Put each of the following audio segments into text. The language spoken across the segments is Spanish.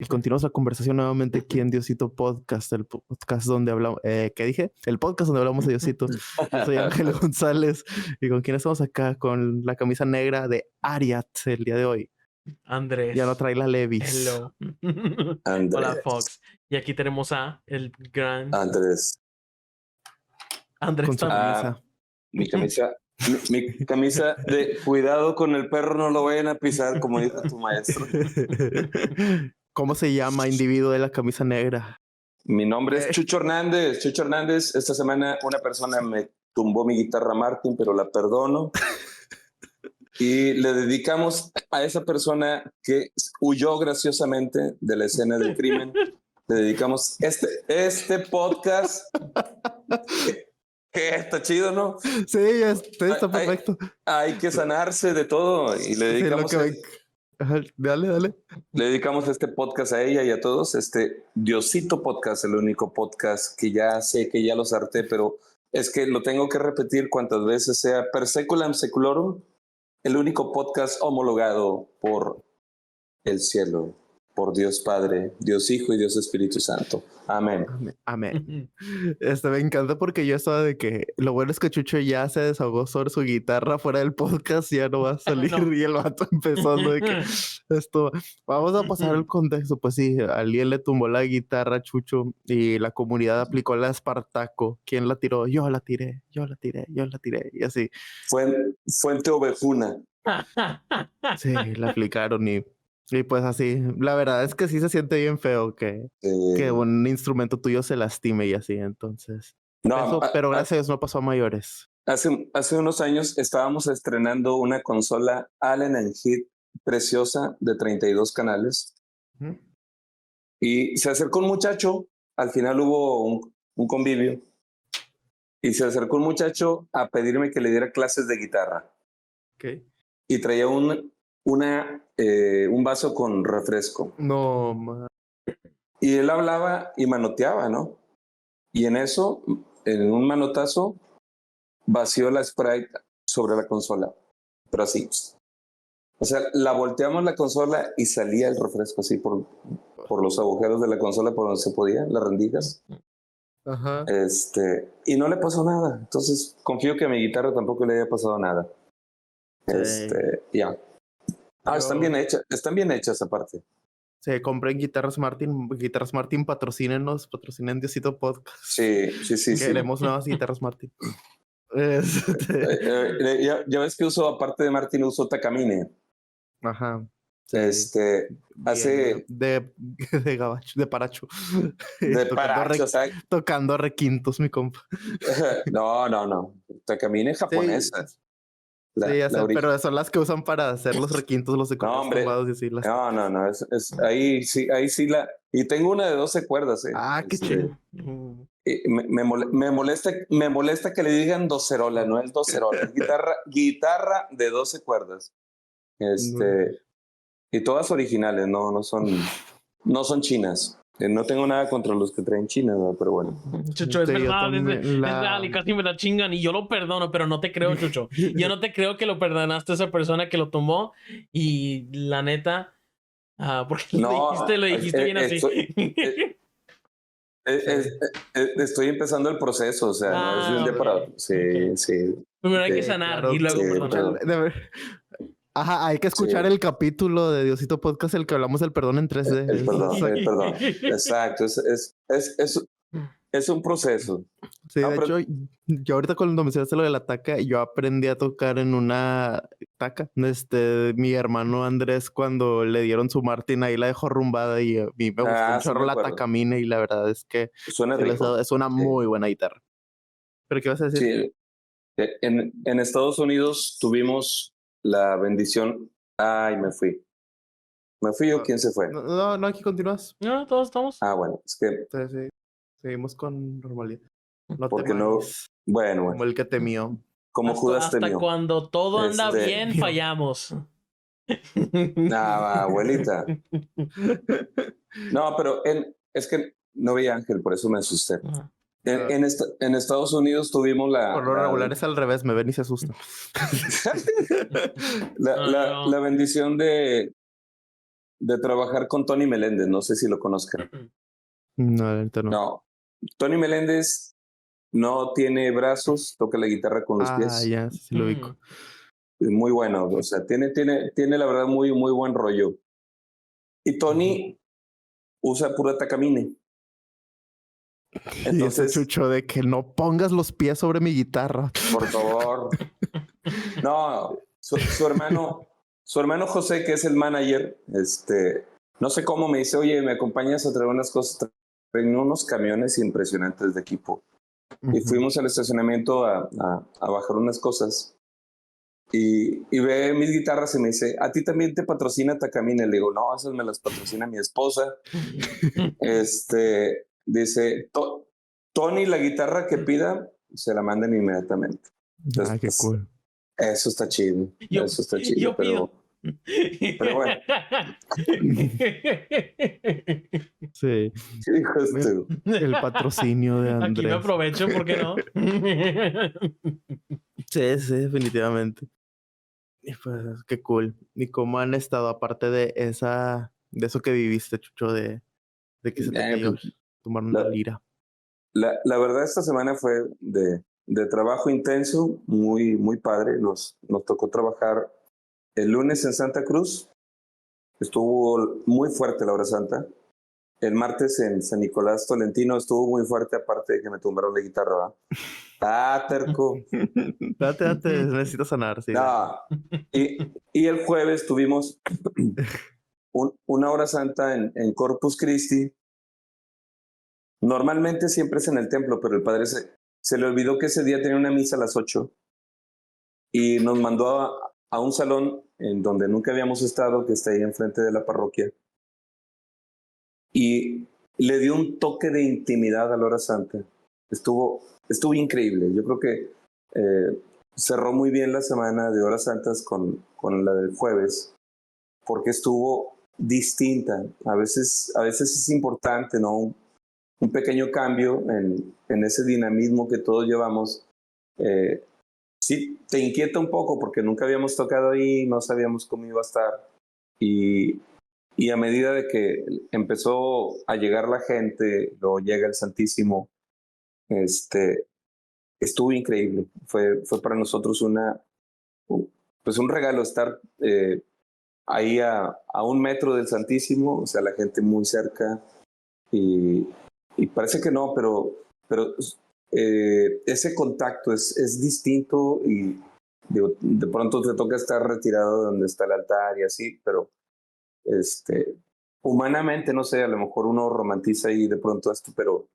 Y continuamos la conversación nuevamente aquí en Diosito Podcast, el podcast donde hablamos, ¿qué dije? El podcast donde hablamos de Diosito. Yo soy Ángel González y con quién estamos acá con la camisa negra de Ariat el día de hoy. Andrés. Ya no trae la Levis. Hello. Hola, Fox. Y aquí tenemos a el gran Andrés. Con su camisa. Mi camisa. Mi camisa de cuidado con el perro, no lo vayan a pisar, como dijo tu maestro. ¿Cómo se llama individuo de la camisa negra? Mi nombre es Chucho Hernández. Chucho Hernández. Esta semana una persona me tumbó mi guitarra Martin, pero la perdono. Y le dedicamos a esa persona que huyó graciosamente de la escena del crimen. Le dedicamos este podcast. Que está chido, ¿no? Sí, está perfecto. Hay que sanarse de todo y le dedicamos. Dale. Le dedicamos este podcast a ella y a todos. Diosito Podcast, el único podcast que ya sé que ya los harté, pero es que lo tengo que repetir cuantas veces sea. Per seculam seculorum, el único podcast homologado por el cielo, por Dios Padre, Dios Hijo y Dios Espíritu Santo. Amén. Amén. Me encanta porque yo estaba de que lo bueno es que Chucho ya se desahogó sobre su guitarra fuera del podcast, ya no va a salir. No. Y el vato empezando de que esto, vamos a pasar el contexto. Pues sí, alguien le tumbó la guitarra a Chucho y la comunidad aplicó la Espartaco. ¿Quién la tiró? Yo la tiré y así. Fuente Ovejuna. Sí, la aplicaron y pues así, la verdad es que sí se siente bien feo que un instrumento tuyo se lastime y así, entonces. No, pero gracias a Dios no pasó a mayores. Hace unos años estábamos estrenando una consola Allen & Heath preciosa de 32 canales. Uh-huh. Y se acercó un muchacho, al final hubo un convivio, y se acercó un muchacho a pedirme que le diera clases de guitarra. Okay. Y traía un vaso con refresco. No, man. Y él hablaba y manoteaba, ¿no? Y en eso, en un manotazo, vació la Sprite sobre la consola. Pero así. O sea, la volteamos la consola y salía el refresco así por los agujeros de la consola por donde se podía, las rendijas. Ajá. Y no le pasó nada. Entonces, confío que a mi guitarra tampoco le haya pasado nada. Ya. Están bien hechas aparte. Se compren Guitarras Martin, patrocinen Diosito Podcast. Sí. Queremos nuevas Guitarras Martin. Ya ves que aparte de Martin, uso Takamine. Ajá. Sí. Hace de gabacho, de paracho. Tocando requintos, mi compa. No. Takamine japonesa. Sí. Pero son las que usan para hacer los requintos, los de cordas tumbados y así. No. Ahí sí la. Y tengo una de 12 cuerdas. Qué chido. Me molesta que le digan docerola, no es docerola. guitarra de 12 cuerdas. Y todas originales, no son chinas. No tengo nada contra los que traen China, ¿no? Pero bueno. Chucho, es verdad, es real y casi me la chingan y yo lo perdono, pero no te creo, Chucho. Yo no te creo que lo perdonaste a esa persona que lo tomó y la neta, porque lo dijiste bien así. Estoy empezando el proceso, o sea, no es de un día para otro. Sí. Primero hay que sanar y luego perdonar. Ajá, hay que escuchar el capítulo de Diosito Podcast, el que hablamos del perdón en 3D. El perdón. Exacto. Es un proceso. Sí, de hecho, yo ahorita cuando mencionaste lo de la taca, yo aprendí a tocar en una taca. Mi hermano Andrés, cuando le dieron su Martin, ahí la dejó rumbada y a mí me gustó un chorro la tacamina y la verdad es que es una muy buena guitarra. ¿Pero qué vas a decir? Sí. En Estados Unidos tuvimos la bendición. Me fui. ¿Me fui o quién se fue? No, aquí continúas. No, todos estamos. Bueno, es que... Sí. Seguimos con normalidad. Porque no... Bueno. Como el que temió. Como Judas temió. Hasta cuando todo anda bien, fallamos. Abuelita. No, pero es que no vi a Ángel, por eso me asusté. En Estados Unidos tuvimos Por lo regular es al revés, me ven y se asustan. La bendición de de trabajar con Tony Meléndez, no sé si lo conozcan. No. No, Tony Meléndez no tiene brazos, toca la guitarra con los pies. Ya, sí lo ubico. Es muy bueno, o sea, tiene la verdad muy, muy buen rollo. Y Tony usa pura Takamine. Entonces, y ese Chucho de que no pongas los pies sobre mi guitarra. Por favor. No, su hermano José, que es el manager, no sé cómo me dice, oye, ¿me acompañas a traer unas cosas? Traen unos camiones impresionantes de equipo. Y fuimos al estacionamiento a bajar unas cosas. Y ve mis guitarras y me dice, ¿a ti también te patrocina Takamine? Le digo, no, esas me las patrocina mi esposa. Dice, Tony, la guitarra que pida, se la mandan inmediatamente. Entonces, qué cool. Eso está chido. Eso está chido, pero bueno. Sí. El patrocinio de Andrés. Aquí me aprovecho, ¿por qué no? Sí, definitivamente. Y pues, qué cool. ¿Y cómo han estado, aparte de eso que viviste, Chucho, de que se te cayó tomar una lira? La verdad, esta semana fue de trabajo intenso, muy, muy padre. Nos tocó trabajar el lunes en Santa Cruz. Estuvo muy fuerte la hora santa. El martes en San Nicolás Tolentino estuvo muy fuerte, aparte de que me tumbaron la guitarra. Terco. Date, necesito sanar, sí. No. Y el jueves tuvimos una hora santa en Corpus Christi. Normalmente siempre es en el templo, pero el padre se le olvidó que ese día tenía una misa a las 8 y nos mandó a un salón en donde nunca habíamos estado, que está ahí enfrente de la parroquia, y le dio un toque de intimidad a la hora santa. Estuvo increíble. Yo creo que cerró muy bien la semana de horas santas con la del jueves, porque estuvo distinta. A veces es importante, ¿no? Un pequeño cambio en ese dinamismo que todos llevamos. Sí, te inquieta un poco porque nunca habíamos tocado ahí, no sabíamos cómo iba a estar. Y a medida de que empezó a llegar la gente, luego llega el Santísimo, estuvo increíble. Fue para nosotros un regalo estar ahí a 1 metro del Santísimo, o sea, la gente muy cerca. Y parece que no, pero ese contacto es distinto y de pronto te toca estar retirado de donde está el altar y así, pero humanamente, no sé, a lo mejor uno romantiza ahí de pronto esto, pero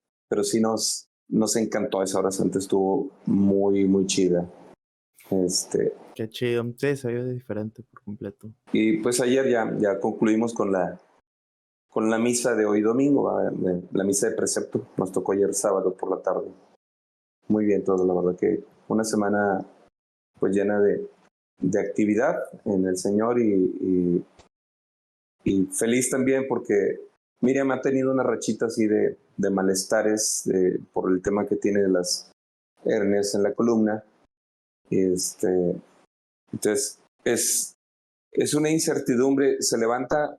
sí nos encantó esa hora santa, estuvo muy, muy chida. Qué chido, sí, se vio diferente por completo. Y pues ayer ya concluimos con la misa de hoy domingo, la misa de precepto. Nos tocó ayer sábado por la tarde. Muy bien todo, la verdad que una semana pues llena de actividad en el Señor y feliz también porque Miriam ha tenido una rachita así de malestares por el tema que tiene de las hernias en la columna. Entonces es una incertidumbre, se levanta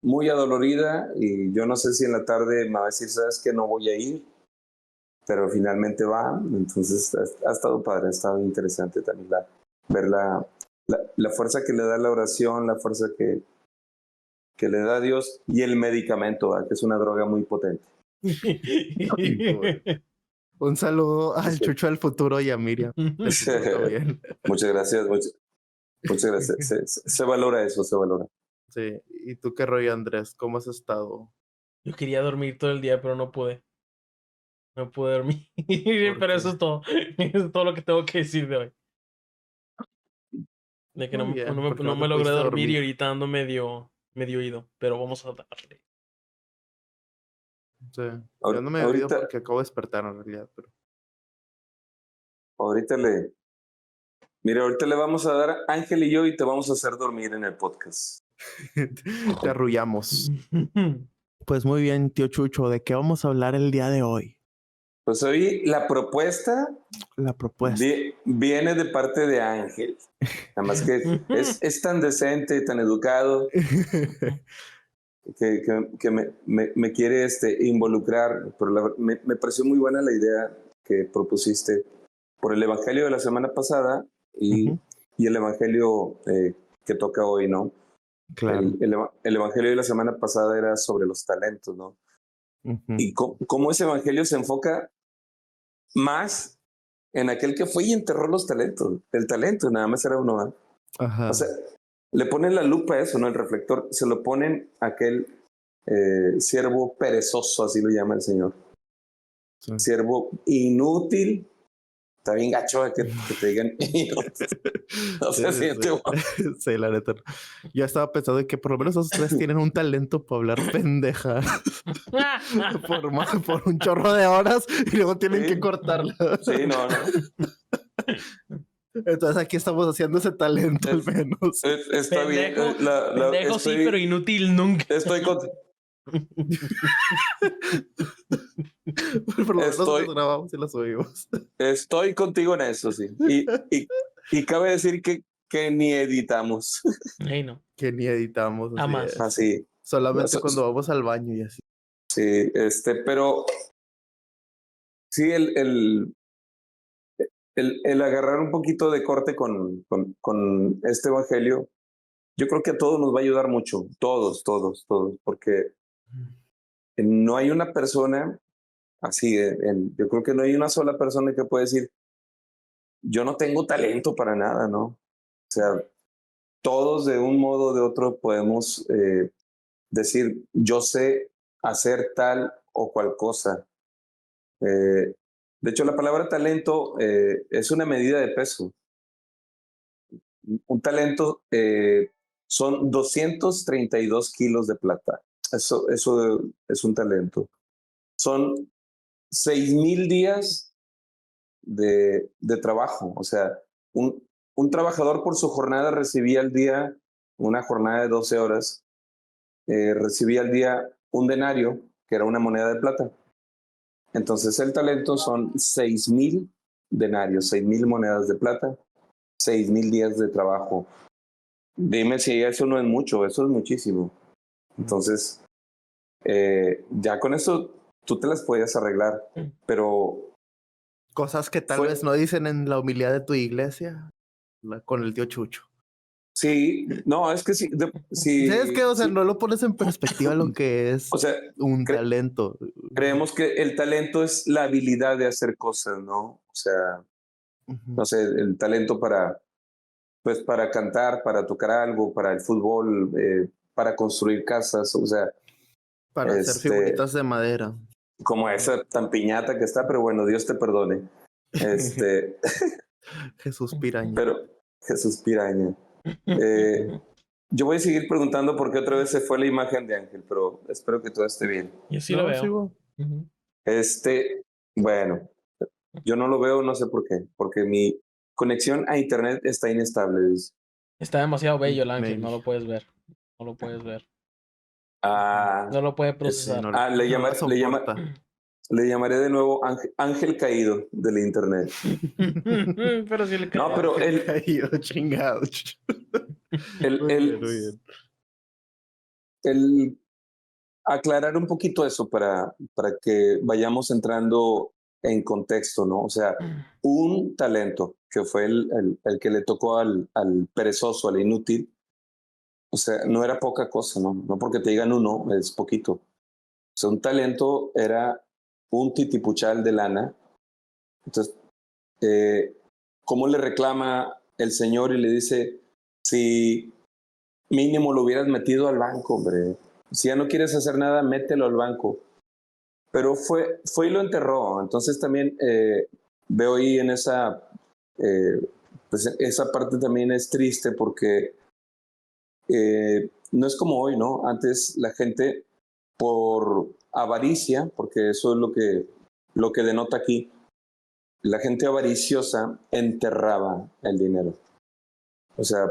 muy adolorida y yo no sé si en la tarde me va a decir, ¿sabes qué? No voy a ir, pero finalmente va. Entonces ha estado padre, ha estado interesante también ver la fuerza que le da la oración, la fuerza que le da Dios y el medicamento, que es una droga muy potente. Un saludo al Chucho del futuro y a Miriam. Muchas gracias. Muchas gracias. Se valora eso, se valora. Sí. ¿Y tú qué rollo, Andrés? ¿Cómo has estado? Yo quería dormir todo el día, pero no pude. No pude dormir. Pero eso es todo. Eso es todo lo que tengo que decir de hoy. De que no me logré dormir y ahorita ando medio oído. Pero vamos a darle. Sí. Yo no me he oído porque acabo de despertar en realidad. Pero ahorita le vamos a dar Ángel y yo y te vamos a hacer dormir en el podcast. Te arrullamos. Pues muy bien, tío Chucho, ¿de qué vamos a hablar el día de hoy? Pues hoy la propuesta viene de parte de Ángel. Nada más que es tan decente, tan educado. me quiere involucrar, pero me pareció muy buena la idea que propusiste por el evangelio de la semana pasada y el evangelio que toca hoy, ¿no? Claro. El evangelio de la semana pasada era sobre los talentos, ¿no? Y cómo ese evangelio se enfoca más en aquel que fue y enterró los talentos. El talento nada más era uno, ¿eh? Ajá. O sea, le ponen la lupa a eso, ¿no? El reflector, se lo ponen a aquel siervo perezoso, así lo llama el Señor. Sí. Siervo inútil. Está bien gacho que te digan inútil. No se siente bueno. Sí, la neta. Yo estaba pensando que por lo menos esos tres tienen un talento para hablar pendeja por un chorro de horas y luego tienen que cortarla. Sí, no. Entonces aquí estamos haciendo ese talento al menos. Está pendejo, bien. Pendejo sí, pero inútil nunca. Estoy con... Por lo menos nos grabamos y lo subimos. Estoy contigo en eso, sí. Y cabe decir que ni editamos. Hey, no. Que ni editamos. Así. Solamente cuando vamos al baño y así. Sí, pero sí, el agarrar un poquito de corte con este evangelio, yo creo que a todos nos va a ayudar mucho. Todos, porque no hay una persona así, yo creo que no hay una sola persona que pueda decir, yo no tengo talento para nada, ¿no? O sea, todos de un modo o de otro podemos decir, yo sé hacer tal o cual cosa. De hecho, la palabra talento es una medida de peso. Un talento son 232 kilos de plata. Eso es un talento. Son 6,000 días de trabajo. O sea, un trabajador por su jornada recibía al día, una jornada de 12 horas, recibía al día un denario, que era una moneda de plata. Entonces el talento son 6,000 denarios, 6,000 monedas de plata, 6,000 días de trabajo. Dime si eso no es mucho, eso es muchísimo. Entonces, ya con eso tú te las podías arreglar, pero... Cosas que tal vez no dicen en la humildad de tu iglesia, con el tío Chucho. Sí, no, es que sí. ¿Sabes qué? O sea, no lo pones en perspectiva lo que es un talento. Creemos que el talento es la habilidad de hacer cosas, ¿no? O sea, no sé, el talento para cantar, para tocar algo, para el fútbol, para construir casas, o sea. Para hacer figuritas de madera. Como esa tan piñata que está, pero bueno, Dios te perdone. Jesús Piraña. Pero Jesús Piraña. Yo voy a seguir preguntando por qué otra vez se fue la imagen de Ángel, pero espero que todo esté bien. Yo sí lo veo. Sigo. Bueno, yo no lo veo, no sé por qué, porque mi conexión a internet está inestable. Está demasiado bello el Ángel, no lo puedes ver. No lo puedes ver. No lo puede procesar. Le llamaré de nuevo Ángel caído del internet. Pero sí le cae. No, pero él caído, chingado. El aclarar un poquito eso para que vayamos entrando en contexto, ¿no? O sea, un talento que fue el que le tocó al perezoso, al inútil, o sea, no era poca cosa, ¿no? No porque te digan uno, es poquito. O sea, un talento era un titipuchal de lana. Entonces, ¿cómo le reclama el señor y le dice, si mínimo lo hubieras metido al banco, hombre? Si ya no quieres hacer nada, mételo al banco. Pero fue y lo enterró. Entonces también veo ahí en esa, pues esa parte también es triste porque no es como hoy, ¿no? Antes la gente por avaricia, porque eso es lo que denota aquí, la gente avariciosa enterraba el dinero. O sea,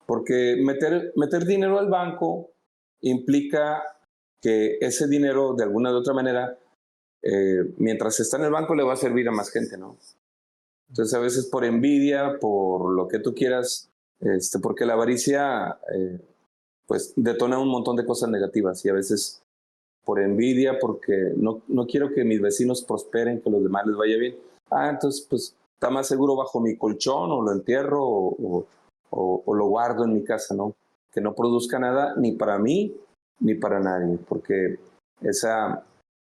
porque meter dinero al banco implica que ese dinero, de alguna u otra manera, mientras está en el banco, le va a servir a más gente, ¿no? Entonces, a veces por envidia, por lo que tú quieras, porque la avaricia pues detona un montón de cosas negativas y a veces por envidia, porque no quiero que mis vecinos prosperen, que a los demás les vaya bien. Entonces pues está más seguro bajo mi colchón o lo entierro o lo guardo en mi casa, ¿no? Que no produzca nada ni para mí ni para nadie, porque esa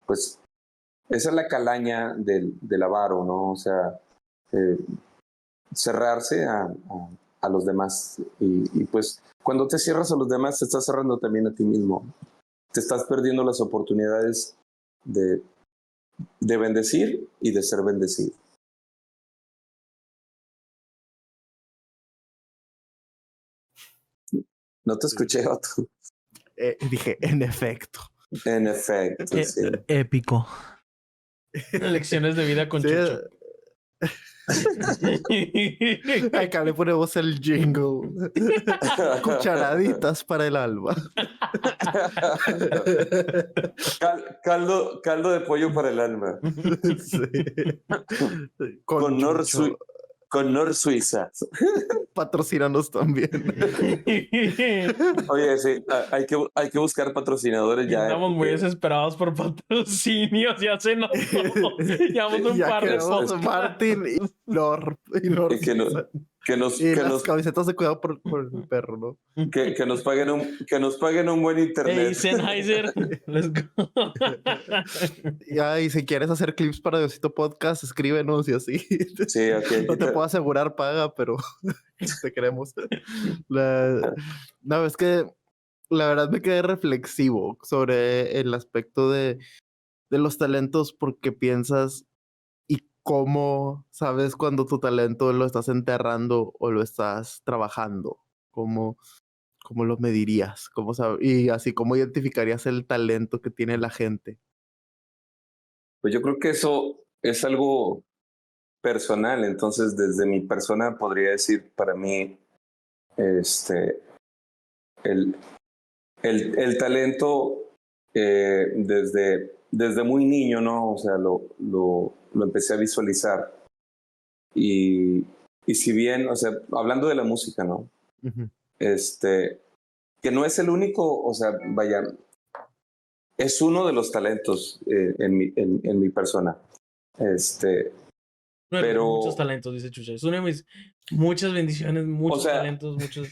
es la calaña del avaro, ¿no? O sea, cerrarse a los demás. Y pues cuando te cierras a los demás, te estás cerrando también a ti mismo. Te estás perdiendo las oportunidades de bendecir y de ser bendecido. No te escuché, Otto. Dije, en efecto. En efecto, sí. Épico. Lecciones de vida con Chucho. Acá le ponemos el jingle. Cucharaditas para el alma. Caldo de pollo para el alma. Sí. Con Nor Suiza. Patrocínanos también. Oye, sí, hay que buscar patrocinadores ya. Estamos muy desesperados por patrocinios, ya se notó. Llevamos un par de podcasts. Martín y Nor. Que nos camisetas de cuidado por el perro, ¿no? Que nos paguen un buen internet. Hey, Sennheiser, let's go. Y si quieres hacer clips para Diosito Podcast, escríbenos y así. Sí, okay. No te puedo asegurar paga, pero te queremos. No, es que la verdad me quedé reflexivo sobre el aspecto de los talentos, porque piensas y cómo sabes cuando tu talento lo estás enterrando o lo estás trabajando. ¿Cómo lo medirías? Y así, ¿cómo identificarías el talento que tiene la gente? Pues yo creo que eso es algo personal. Entonces, desde mi persona podría decir, para mí, el talento desde muy niño, ¿no? O sea, lo empecé a visualizar. Y si bien, o sea, hablando de la música, ¿no? Uh-huh. Que no es el único, o sea, vaya, es uno de los talentos en mi persona. Pero muchos talentos, dice Chucha. Es una de mis muchas bendiciones, muchos talentos, muchos.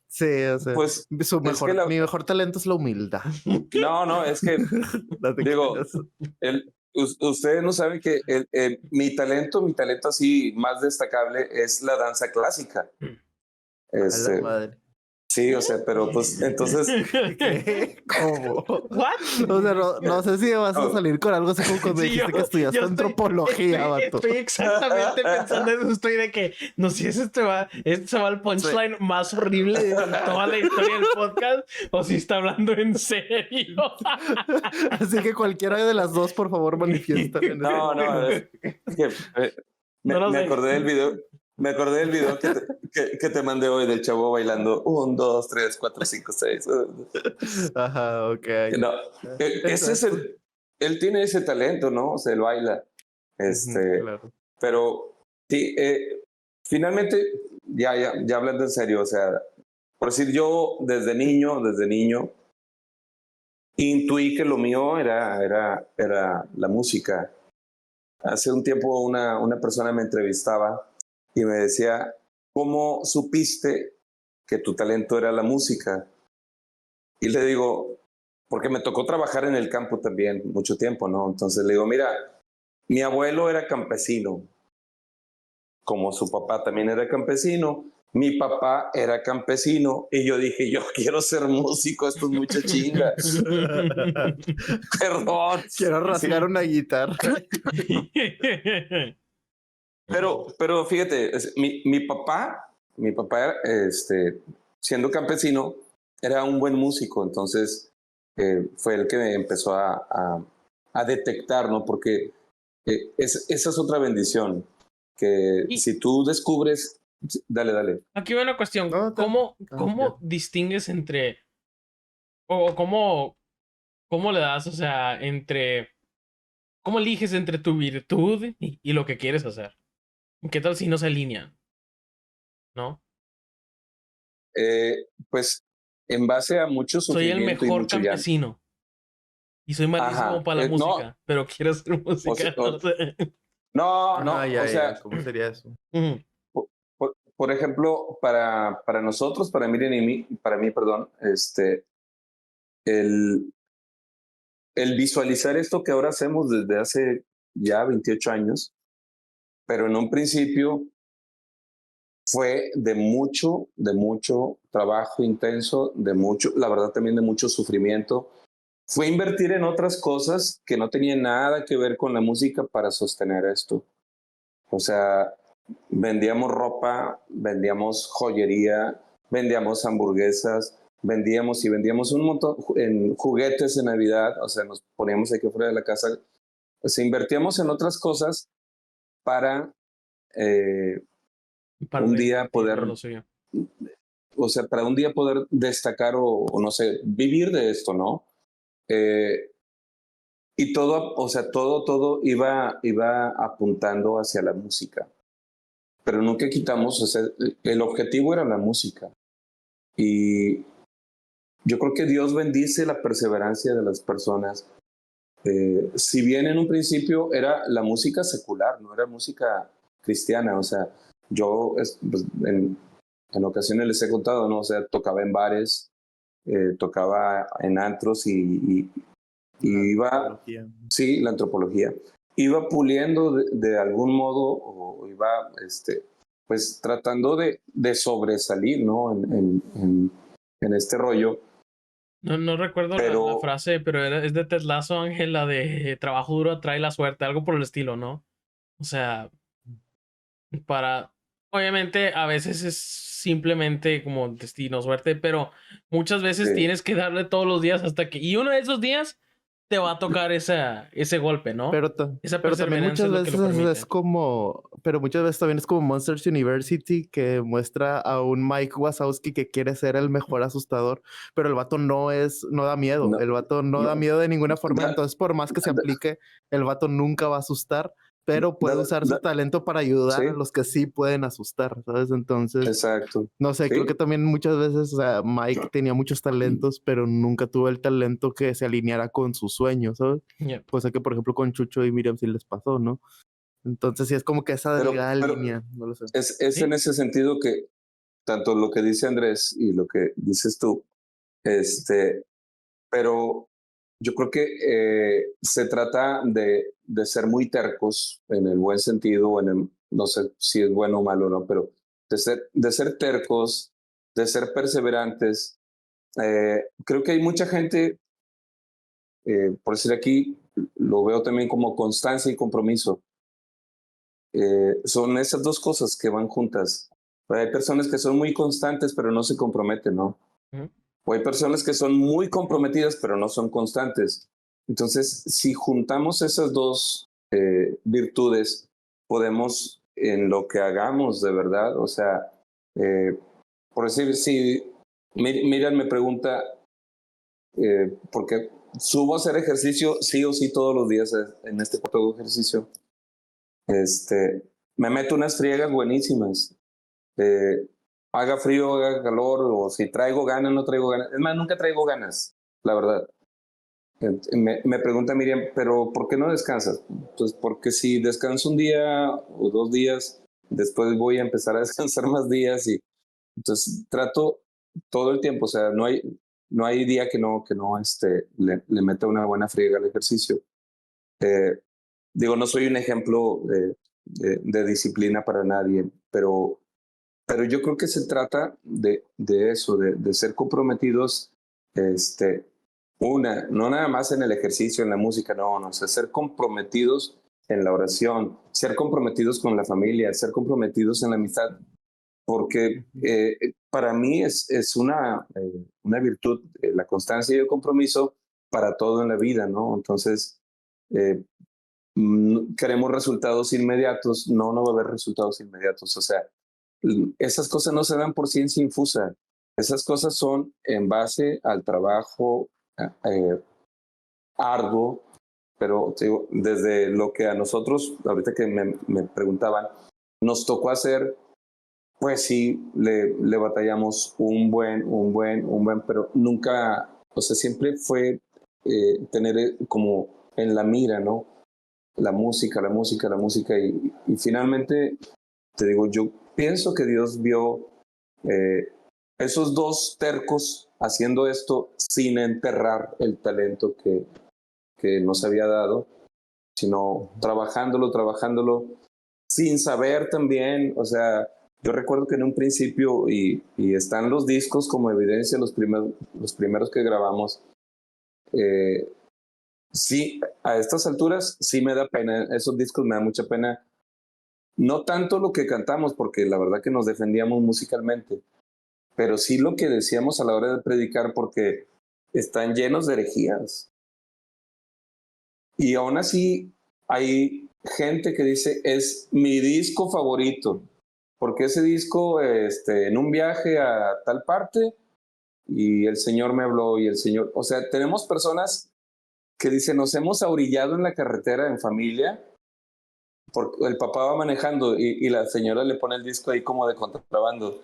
Sí, o sea, pues mi mejor talento es la humildad. No, es que digo, ustedes no saben que mi talento así más destacable es la danza clásica. A la madre. Sí, o sea, pero pues entonces... ¿Qué? ¿Cómo? ¿What? O sea, no sé si vas a salir con algo así como cuando dijiste que estudiaste antropología, vato. Estoy exactamente pensando en eso. Estoy de que, no sé si se va al punchline más horrible de toda la historia del podcast o si está hablando en serio. Así que cualquiera de las dos, por favor, manifiestan. No, es que me acordé del video. Me acordé del video que te mandé hoy del chavo bailando 1, 2, 3, 4, 5, 6. Ajá, ok. No, ese es él tiene ese talento, ¿no? O sea, él baila. Claro. Pero sí, finalmente, ya hablando en serio, o sea, por decir, yo desde niño, intuí que lo mío era la música. Hace un tiempo una persona me entrevistaba y me decía, ¿cómo supiste que tu talento era la música? Y le digo, porque me tocó trabajar en el campo también mucho tiempo, ¿no? Entonces le digo, mira, mi abuelo era campesino, como su papá también era campesino, mi papá era campesino, y yo dije, yo quiero ser músico, esto es mucha chinga. Perdón. Quiero rasgar una guitarra. Pero fíjate, mi papá, siendo campesino, era un buen músico, entonces fue el que me empezó a detectar, ¿no? Porque esa es otra bendición, que si tú descubres... Dale. Aquí va una cuestión. ¿Cómo distingues entre... o cómo le das, o sea, entre... ¿Cómo eliges entre tu virtud y lo que quieres hacer? ¿Qué tal si no se alinean? ¿No? Pues en base a mucho Soy el sufrimiento y mejor mucho llanto. campesino. Y soy malísimo para la música, No, pero quiero hacer música. o sea, ¿Cómo sería eso? por ejemplo, para nosotros, para Miriam y mí, para mí, perdón, el, el visualizar esto que ahora hacemos desde hace ya 28 años, pero en un principio fue de mucho trabajo intenso, de mucho, la verdad también de mucho sufrimiento. Fue invertir en otras cosas que no tenían nada que ver con la música para sostener esto. O sea, vendíamos ropa, vendíamos joyería, vendíamos hamburguesas, vendíamos un montón en juguetes de Navidad, o sea, nos poníamos aquí fuera de la casa. O sea, invertíamos en otras cosas para Para un día reinvertirlo en poder, lo suyo. o sea, para un día poder destacar o no sé, vivir de esto, ¿no? Eh, y todo, o sea, todo iba apuntando hacia la música. Pero nunca quitamos, o sea, el objetivo era la música. Y yo creo que Dios bendice la perseverancia de las personas. Si bien en un principio era la música secular, no era música cristiana, o sea, yo pues, en ocasiones les he contado, ¿no? O sea, tocaba en bares, tocaba en antros y iba, sí, la antropología, iba puliendo de algún modo o iba, pues tratando de sobresalir, ¿no? En este rollo. No recuerdo la Pero frase, pero es de Ted Lasso, Ángel, la de trabajo duro atrae la suerte, algo por el estilo, ¿no? O sea, obviamente a veces es simplemente como destino, suerte, pero muchas veces sí, tienes que darle todos los días y uno de esos días te va a tocar ese golpe, ¿no? Esa Pero también perseverancia muchas es lo que lo veces permite. pero muchas veces también es como Monsters University, que muestra a un Mike Wazowski que quiere ser el mejor asustador, pero el vato no da miedo, no, el vato no da no, miedo de ninguna forma, da, entonces por más que se da, aplique, el vato nunca va a asustar, pero puede da, usar su talento para ayudar a sí, los que sí pueden asustar, ¿sabes? Entonces, exacto, no sé, creo que sí, también muchas veces, o sea, Mike tenía muchos talentos, pero nunca tuvo el talento que se alineara con sus sueños, ¿sabes? Yeah. Cosa que, por ejemplo, con Chucho y Miriam sí les pasó, ¿no? Entonces sí es como que esa delgada pero línea, no lo sé. es en ¿Sí? ese sentido que tanto lo que dice Andrés y lo que dices tú, pero yo creo que se trata de ser muy tercos en el buen sentido, no sé si es bueno o malo, ¿no? Pero de ser tercos, de ser perseverantes. Creo que hay mucha gente, por decir aquí, lo veo también como constancia y compromiso. Son esas dos cosas que van juntas. Hay personas que son muy constantes pero no se comprometen, ¿no? Ujú. O hay personas que son muy comprometidas pero no son constantes. Entonces, si juntamos esas dos virtudes, podemos en lo que hagamos de verdad, o sea, por decir, si Miriam me pregunta, ¿por qué subo a hacer ejercicio sí o sí todos los días en este cuarto de ejercicio? Me meto unas friegas buenísimas. Eh, Haga frío, haga calor, o si traigo ganas, no traigo ganas. Es más, nunca traigo ganas, la verdad. Me pregunta Miriam, pero ¿por qué no descansas? Pues porque si descanso un día o 2 días, después voy a empezar a descansar más días y entonces trato todo el tiempo, o sea, no hay día que no le meta una buena friega al ejercicio. Eh, Digo, no soy un ejemplo de disciplina para nadie, pero yo creo que se trata de eso, de ser comprometidos, no nada más en el ejercicio, en la música, no, o sea, ser comprometidos en la oración, ser comprometidos con la familia, ser comprometidos en la amistad, porque para mí es una virtud, la constancia y el compromiso para todo en la vida, ¿no? Entonces, eh, queremos resultados inmediatos, no va a haber resultados inmediatos. O sea, esas cosas no se dan por ciencia infusa. Esas cosas son en base al trabajo eh, arduo, pero digo, desde lo que a nosotros, ahorita que me preguntaban, nos tocó hacer Pues sí, le batallamos un buen, pero nunca, o sea, siempre fue tener como en la mira, ¿no? La música, y finalmente, te digo, yo pienso que Dios vio esos dos tercos haciendo esto sin enterrar el talento que nos había dado, sino trabajándolo, sin saber también, o sea, yo recuerdo que en un principio, y están los discos como evidencia, los primeros que grabamos, sí, a estas alturas sí me da pena, esos discos me da mucha pena, no tanto lo que cantamos, porque la verdad que nos defendíamos musicalmente, pero sí lo que decíamos a la hora de predicar, porque están llenos de herejías. Y aún así hay gente que dice, es mi disco favorito, porque ese disco en un viaje a tal parte y el Señor me habló y el Señor, o sea, tenemos personas que dicen, nos hemos ahorillado en la carretera en familia, porque el papá va manejando y la señora le pone el disco ahí como de contrabando.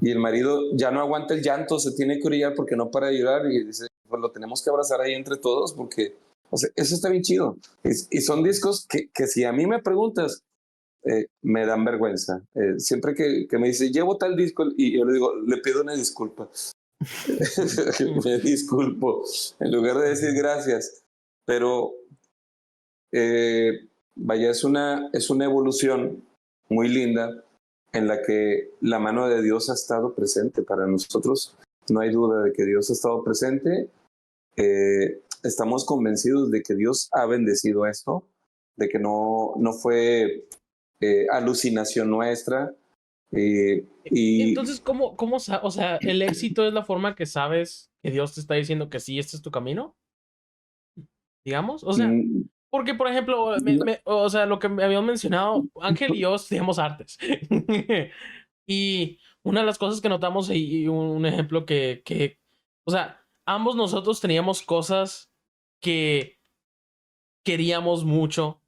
Y el marido ya no aguanta el llanto, se tiene que orillar porque no para de llorar y dice, pues lo tenemos que abrazar ahí entre todos porque, o sea, eso está bien chido. Y son discos que si a mí me preguntas, me dan vergüenza. Siempre que me dice, llevo tal disco y yo le digo, le pido una disculpa. Me disculpo, en lugar de decir gracias. Pero, vaya, es una evolución muy linda en la que la mano de Dios ha estado presente para nosotros. No hay duda de que Dios ha estado presente. Estamos convencidos de que Dios ha bendecido esto, de que no fue alucinación nuestra. Entonces, o sea, el éxito es la forma que sabes que Dios te está diciendo que sí, este es tu camino? Digamos, o sea, porque, por ejemplo, o sea, lo que me habían mencionado, Ángel y yo estudiamos artes. Y una de las cosas que notamos, y un ejemplo o sea, ambos nosotros teníamos cosas que queríamos mucho,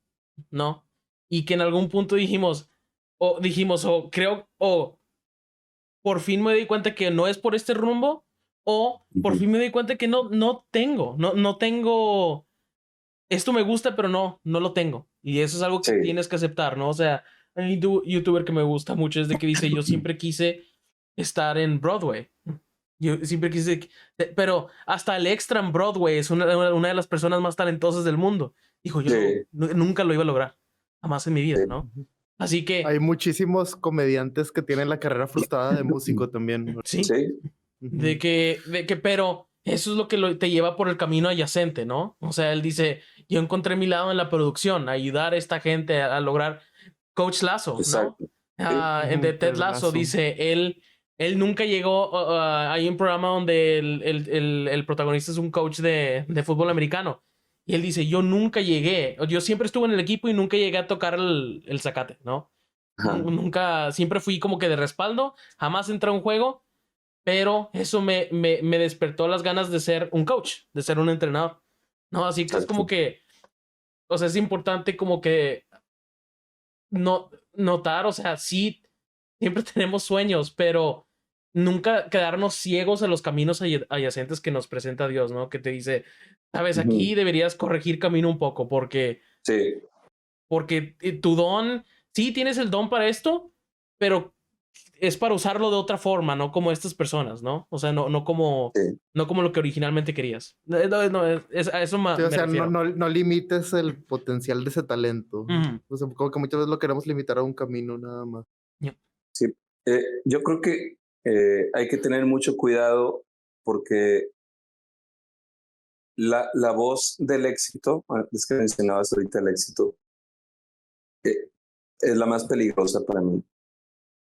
¿no? Y que en algún punto dijimos, o por fin me di cuenta que no es por este rumbo, o por fin me di cuenta que no tengo, esto me gusta, pero no lo tengo. Y eso es algo que tienes que aceptar, ¿no? O sea, hay un youtuber que me gusta mucho es de que dice, yo siempre quise estar en Broadway. Yo siempre quise, pero hasta el extra en Broadway es una de las personas más talentosas del mundo. Dijo, yo nunca lo iba a lograr, jamás en mi vida, ¿no? Así que... Hay muchísimos comediantes que tienen la carrera frustrada de músico también. Sí. De que, pero eso es lo que te lleva por el camino adyacente, ¿no? O sea, él dice, yo encontré mi lado en la producción, ayudar a esta gente a lograr. Coach Lasso, ¿no? En The Ted Lasso dice, él nunca llegó, hay un programa donde el protagonista es un coach de fútbol americano. Y él dice, yo nunca llegué, yo siempre estuve en el equipo y nunca llegué a tocar el zacate, ¿no? Nunca, siempre fui como que de respaldo, jamás entré a un juego, pero eso me despertó las ganas de ser un coach, de ser un entrenador, ¿no? Así que es como que, o sea, es importante como que notar, o sea, sí, siempre tenemos sueños, pero nunca quedarnos ciegos a los caminos adyacentes que nos presenta Dios, ¿no? Que te dice, sabes, aquí deberías corregir camino un poco porque tu don, sí tienes el don para esto, pero es para usarlo de otra forma, no como estas personas, ¿no? O sea, no como lo que originalmente querías. A eso me refiero. No limites el potencial de ese talento. O sea, como que muchas veces lo queremos limitar a un camino nada más. Sí, yo creo que hay que tener mucho cuidado porque la voz del éxito, es que mencionabas ahorita el éxito, es la más peligrosa para mí.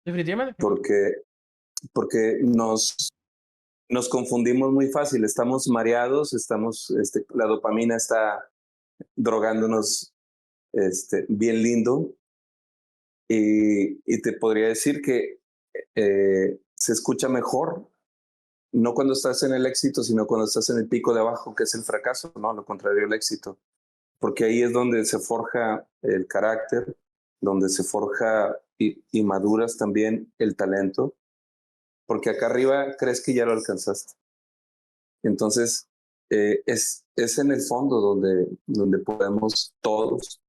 Definitivamente. Porque nos confundimos muy fácil, estamos mareados, la dopamina está drogándonos bien lindo y te podría decir que se escucha mejor, no cuando estás en el éxito, sino cuando estás en el pico de abajo, que es el fracaso, no, lo contrario el éxito, porque ahí es donde se forja el carácter, donde se forja y maduras también el talento, porque acá arriba crees que ya lo alcanzaste. Entonces, es en el fondo donde podemos todos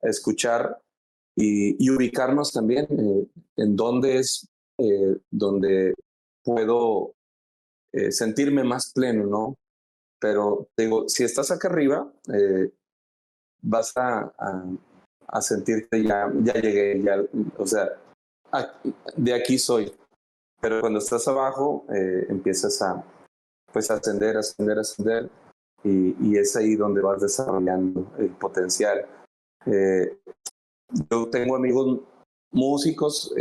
escuchar y ubicarnos también en dónde es donde puedo sentirme más pleno, ¿no? Pero digo, si estás acá arriba, vas a sentirte ya llegué, ya, o sea, de aquí soy. Pero cuando estás abajo, empiezas a ascender, ascender, ascender, y es ahí donde vas desarrollando el potencial. Yo tengo amigos músicos,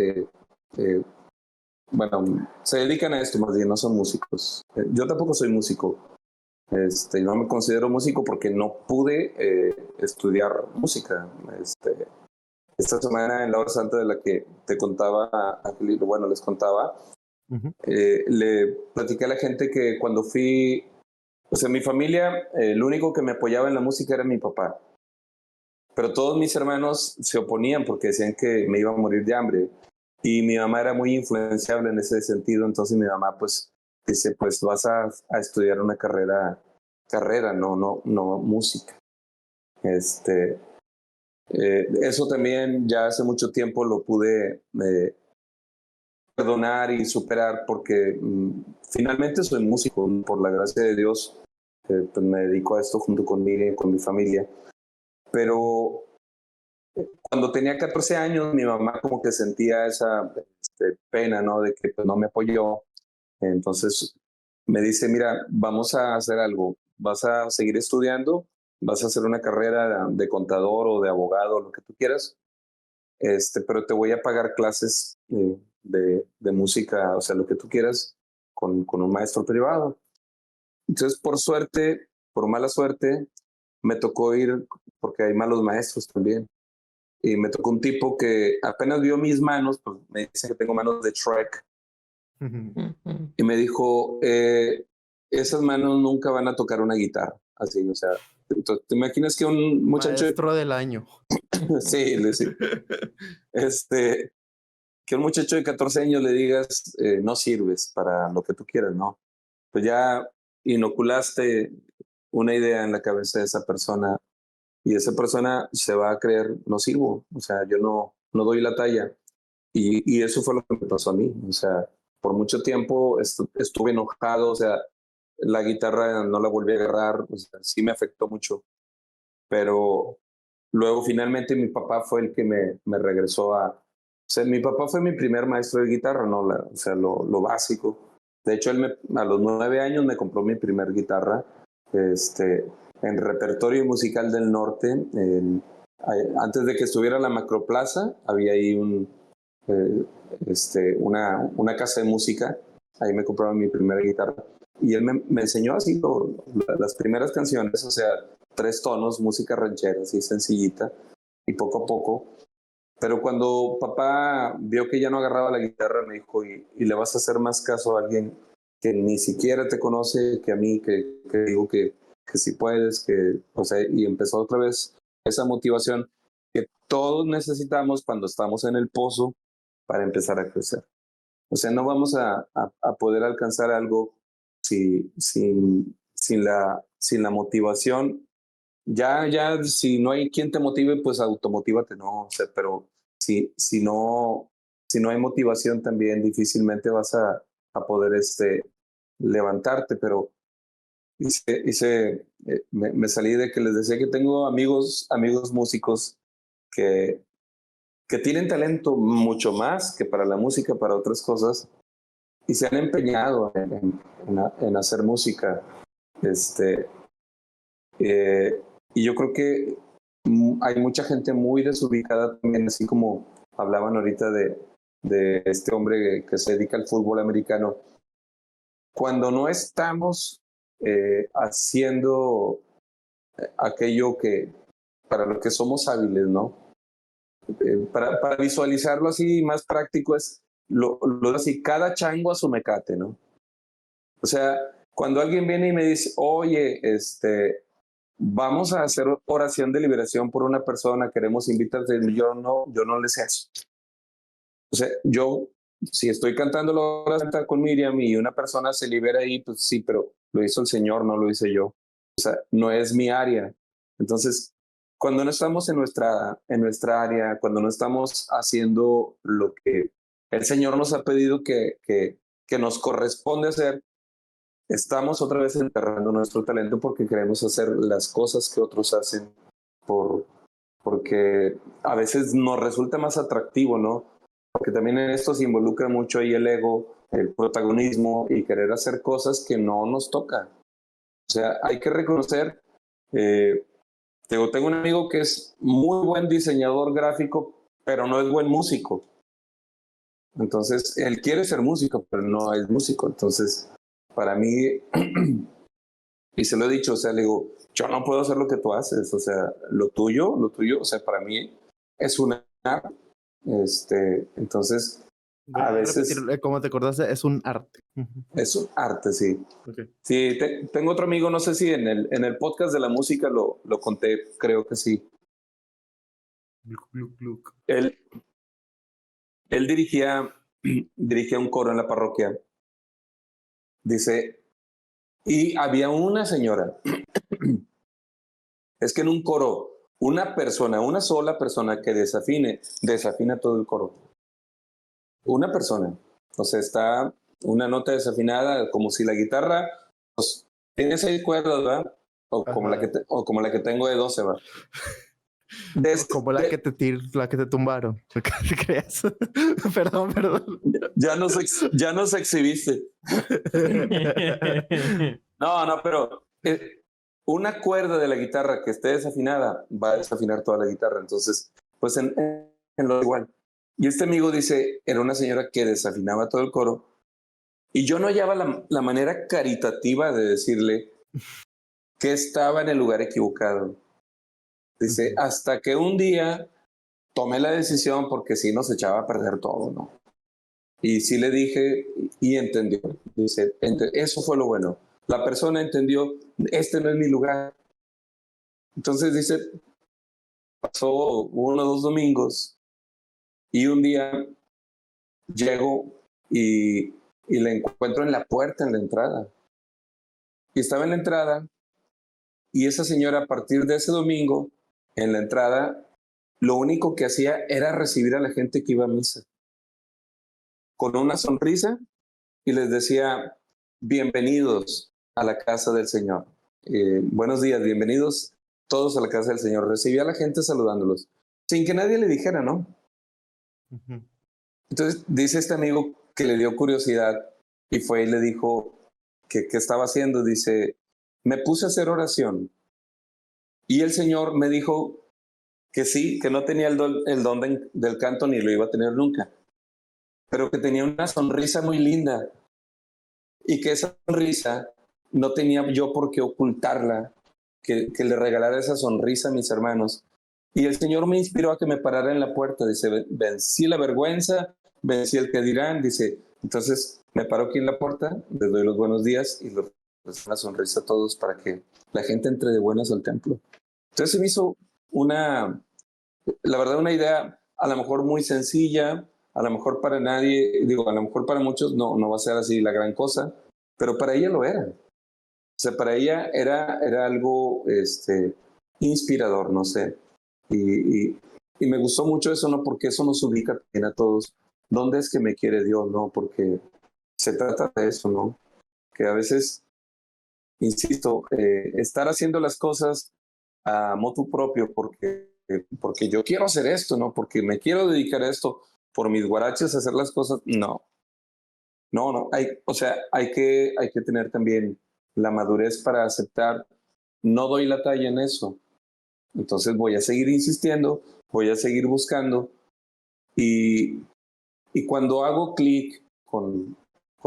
bueno, se dedican a esto, más bien no son músicos. Yo tampoco soy músico. No me considero músico porque no pude estudiar música. Esta semana en la hora santa de la que te contaba, bueno, les contaba, le platiqué a la gente que cuando fui, o sea, mi familia, lo único que me apoyaba en la música era mi papá. Pero todos mis hermanos se oponían porque decían que me iba a morir de hambre. Y mi mamá era muy influenciable en ese sentido. Entonces mi mamá pues dice, pues vas a estudiar una carrera, no música. Eso también ya hace mucho tiempo lo pude perdonar y superar porque finalmente soy músico. Por la gracia de Dios, pues me dedico a esto junto con mi familia. Pero cuando tenía 14 años, mi mamá como que sentía esa pena, ¿no? De que pues, no me apoyó. Entonces me dice, mira, vamos a hacer algo. Vas a seguir estudiando, vas a hacer una carrera de contador o de abogado, lo que tú quieras, pero te voy a pagar clases de música, o sea, lo que tú quieras, con un maestro privado. Entonces, por suerte, por mala suerte, me tocó ir, porque hay malos maestros también. Y me tocó un tipo que apenas vio mis manos, pues me dice que tengo manos de Shrek. Y me dijo, esas manos nunca van a tocar una guitarra. Así, o sea, ¿te imaginas que un muchacho... Maestro del año. Sí, sí. Que un muchacho de 14 años le digas, no sirves para lo que tú quieras, ¿no? Pues ya inoculaste una idea en la cabeza de esa persona y esa persona se va a creer no sirvo, o sea, yo no doy la talla. Y eso fue lo que me pasó a mí, o sea, por mucho tiempo estuve enojado, o sea, la guitarra no la volví a agarrar, o sea, sí me afectó mucho, pero luego finalmente mi papá fue el que me regresó a... O sea, mi papá fue mi primer maestro de guitarra, ¿no? O sea, lo básico. De hecho, él a los 9 años me compró mi primer guitarra, en Repertorio Musical del Norte. Antes de que estuviera la Macroplaza, había ahí una casa de música. Ahí me compraron mi primera guitarra. Y él me enseñó así las primeras canciones, o sea, 3 tonos, música ranchera, así sencillita, y poco a poco. Pero cuando papá vio que ya no agarraba la guitarra, me dijo, y le vas a hacer más caso a alguien que ni siquiera te conoce que a mí, que digo que si puedes, o sea, y empezó otra vez esa motivación que todos necesitamos cuando estamos en el pozo para empezar a crecer. O sea, no vamos a poder alcanzar algo sin la motivación. Ya, si no hay quien te motive, pues automotívate, ¿no? O sea, pero si no hay motivación también difícilmente vas a poder levantarte, pero me salí de que les decía que tengo amigos músicos que tienen talento mucho más que para la música, para otras cosas, y se han empeñado en hacer música. Y yo creo que hay mucha gente muy desubicada también, así como hablaban ahorita de este hombre que se dedica al fútbol americano. Cuando no estamos haciendo aquello para lo que somos hábiles, ¿no? Para visualizarlo así más práctico es lo así, cada chango a su mecate, ¿no? O sea, cuando alguien viene y me dice, oye, vamos a hacer oración de liberación por una persona, queremos invitarte, yo no les sé eso. O sea, yo, si estoy cantando la hora santa con Miriam y una persona se libera ahí, pues sí, pero lo hizo el Señor, no lo hice yo. O sea, no es mi área. Entonces, cuando no estamos en nuestra área, cuando no estamos haciendo lo que el Señor nos ha pedido que nos corresponde hacer, estamos otra vez enterrando nuestro talento porque queremos hacer las cosas que otros hacen porque a veces nos resulta más atractivo, ¿no? Porque también en esto se involucra mucho ahí el ego, el protagonismo y querer hacer cosas que no nos toca. O sea, hay que reconocer, tengo un amigo que es muy buen diseñador gráfico, pero no es buen músico. Entonces, él quiere ser músico, pero no es músico. Entonces, para mí, y se lo he dicho, o sea, le digo, yo no puedo hacer lo que tú haces, o sea, lo tuyo, o sea, para mí es una arte. Entonces, Voy a repetir, como te acordaste, es un arte. Es un arte, sí. Okay. Sí, tengo otro amigo, no sé si en el podcast de la música lo conté, creo que sí. Él dirigía un coro en la parroquia. Dice, y había una señora. Es que en un coro, una sola persona que desafina todo el coro. Una persona. O sea, está una nota desafinada, como si la guitarra pues, tiene 6 cuerdas, ¿verdad? O como la que tengo de 12, ¿verdad? Como la que te tumbaron. ¿Qué crees? Perdón. Ya nos exhibiste. No, pero una cuerda de la guitarra que esté desafinada va a desafinar toda la guitarra. Entonces, pues en lo igual. Y este amigo dice, era una señora que desafinaba todo el coro y yo no hallaba la manera caritativa de decirle que estaba en el lugar equivocado. Dice, hasta que un día tomé la decisión porque si nos echaba a perder todo, ¿no? Y sí le dije y entendió. Dice, eso fue lo bueno. La persona entendió, este no es mi lugar. Entonces dice, pasó 1 o 2 domingos y un día llego y la encuentro en la puerta, en la entrada. Y estaba en la entrada y esa señora a partir de ese domingo, en la entrada, lo único que hacía era recibir a la gente que iba a misa. Con una sonrisa y les decía, bienvenidos a la casa del Señor. Buenos días, bienvenidos todos a la casa del Señor. Recibía a la gente saludándolos, sin que nadie le dijera, ¿no? Entonces dice este amigo que le dio curiosidad y fue y le dijo que qué estaba haciendo. Dice, me puse a hacer oración y el Señor me dijo que sí, que no tenía el don del canto ni lo iba a tener nunca, pero que tenía una sonrisa muy linda y que esa sonrisa no tenía yo por qué ocultarla, que le regalara esa sonrisa a mis hermanos. Y el Señor me inspiró a que me parara en la puerta. Dice, vencí la vergüenza, vencí el que dirán. Dice, entonces me paro aquí en la puerta, les doy los buenos días y les doy una sonrisa a todos para que la gente entre de buenas al templo. Entonces se me hizo la verdad, una idea a lo mejor muy sencilla, a lo mejor para nadie, a lo mejor para muchos no va a ser así la gran cosa, pero para ella lo era. O sea, para ella era algo inspirador, no sé. Y me gustó mucho eso, ¿no? Porque eso nos ubica también a todos. ¿Dónde es que me quiere Dios, no? Porque se trata de eso, ¿no? Que a veces, insisto, estar haciendo las cosas a motu propio porque yo quiero hacer esto, ¿no? Porque me quiero dedicar a esto, por mis guaraches a hacer las cosas, no. Hay que tener también la madurez para aceptar, no doy la talla en eso. Entonces voy a seguir insistiendo, voy a seguir buscando y cuando hago clic con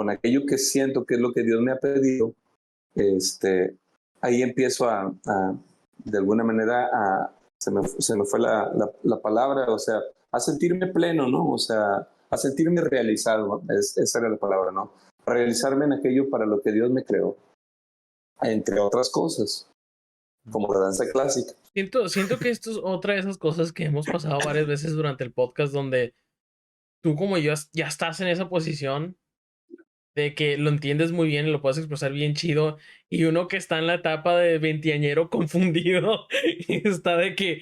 aquello que siento que es lo que Dios me ha pedido, ahí empiezo de alguna manera se me fue la palabra, o sea, a sentirme pleno, ¿no? O sea, a sentirme realizado, esa era la palabra, ¿no? Realizarme en aquello para lo que Dios me creó, entre otras cosas, como la danza clásica. Siento que esto es otra de esas cosas que hemos pasado varias veces durante el podcast donde tú como yo ya estás en esa posición de que lo entiendes muy bien y lo puedes expresar bien chido, y uno que está en la etapa de veinteañero confundido está de que,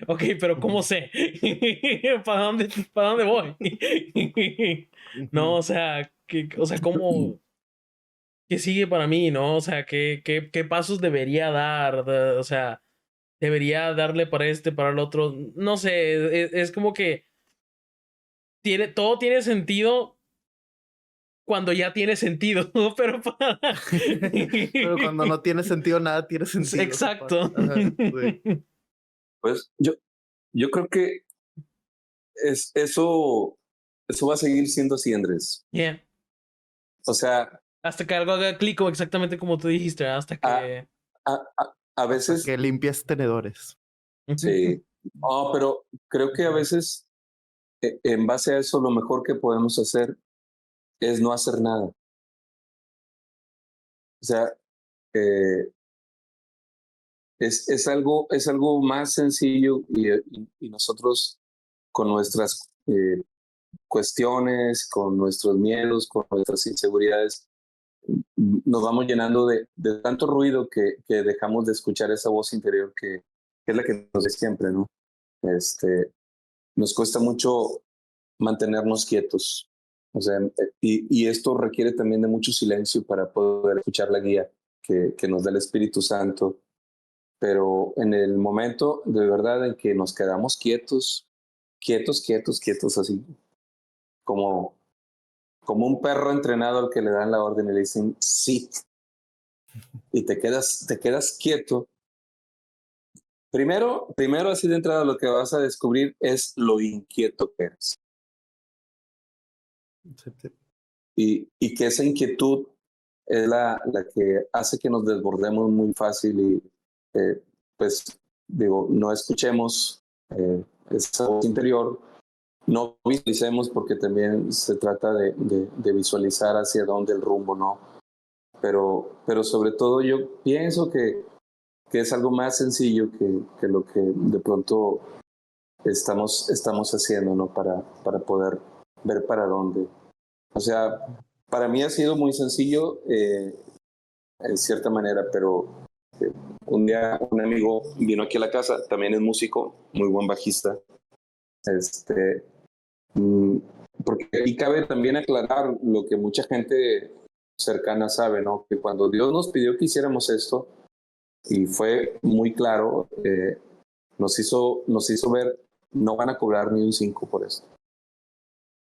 ok, pero ¿cómo sé? ¿Para dónde voy? No, o sea, ¿cómo? ¿Qué sigue para mí, no? O sea, ¿qué pasos debería dar? O sea, debería darle para para el otro. No sé, es como que todo tiene sentido cuando ya tiene sentido, pero Pero cuando no tiene sentido, nada tiene sentido. Exacto. Ajá, sí. Pues yo creo que eso va a seguir siendo así, Andrés. Yeah. O sea, Hasta que algo haga clic, exactamente como tú dijiste, hasta que... a veces... Hasta que limpias tenedores. Sí. Oh, pero creo que a veces, en base a eso, lo mejor que podemos hacer es no hacer nada. O sea, eh, es algo más sencillo y nosotros con nuestras cuestiones, con nuestros miedos, con nuestras inseguridades, nos vamos llenando de tanto ruido que dejamos de escuchar esa voz interior que es la que nos dice siempre, ¿no? Nos cuesta mucho mantenernos quietos. O sea, y esto requiere también de mucho silencio para poder escuchar la guía que nos da el Espíritu Santo. Pero en el momento de verdad en que nos quedamos quietos, quietos, así como un perro entrenado al que le dan la orden y le dicen sí, y te quedas quieto. Primero, así de entrada, lo que vas a descubrir es lo inquieto que eres. Y que esa inquietud es la que hace que nos desbordemos muy fácil y, pues, digo, no escuchemos esa voz interior, no visualicemos, porque también se trata de visualizar hacia dónde el rumbo, ¿no? Pero sobre todo yo pienso que es algo más sencillo que lo que de pronto estamos haciendo, ¿no? Para poder ver para dónde. O sea, para mí ha sido muy sencillo en cierta manera, pero un día un amigo vino aquí a la casa, también es músico, muy buen bajista. Porque y cabe también aclarar lo que mucha gente cercana sabe, ¿no? Que cuando Dios nos pidió que hiciéramos esto, y fue muy claro, nos hizo ver, no van a cobrar ni un 5 por esto.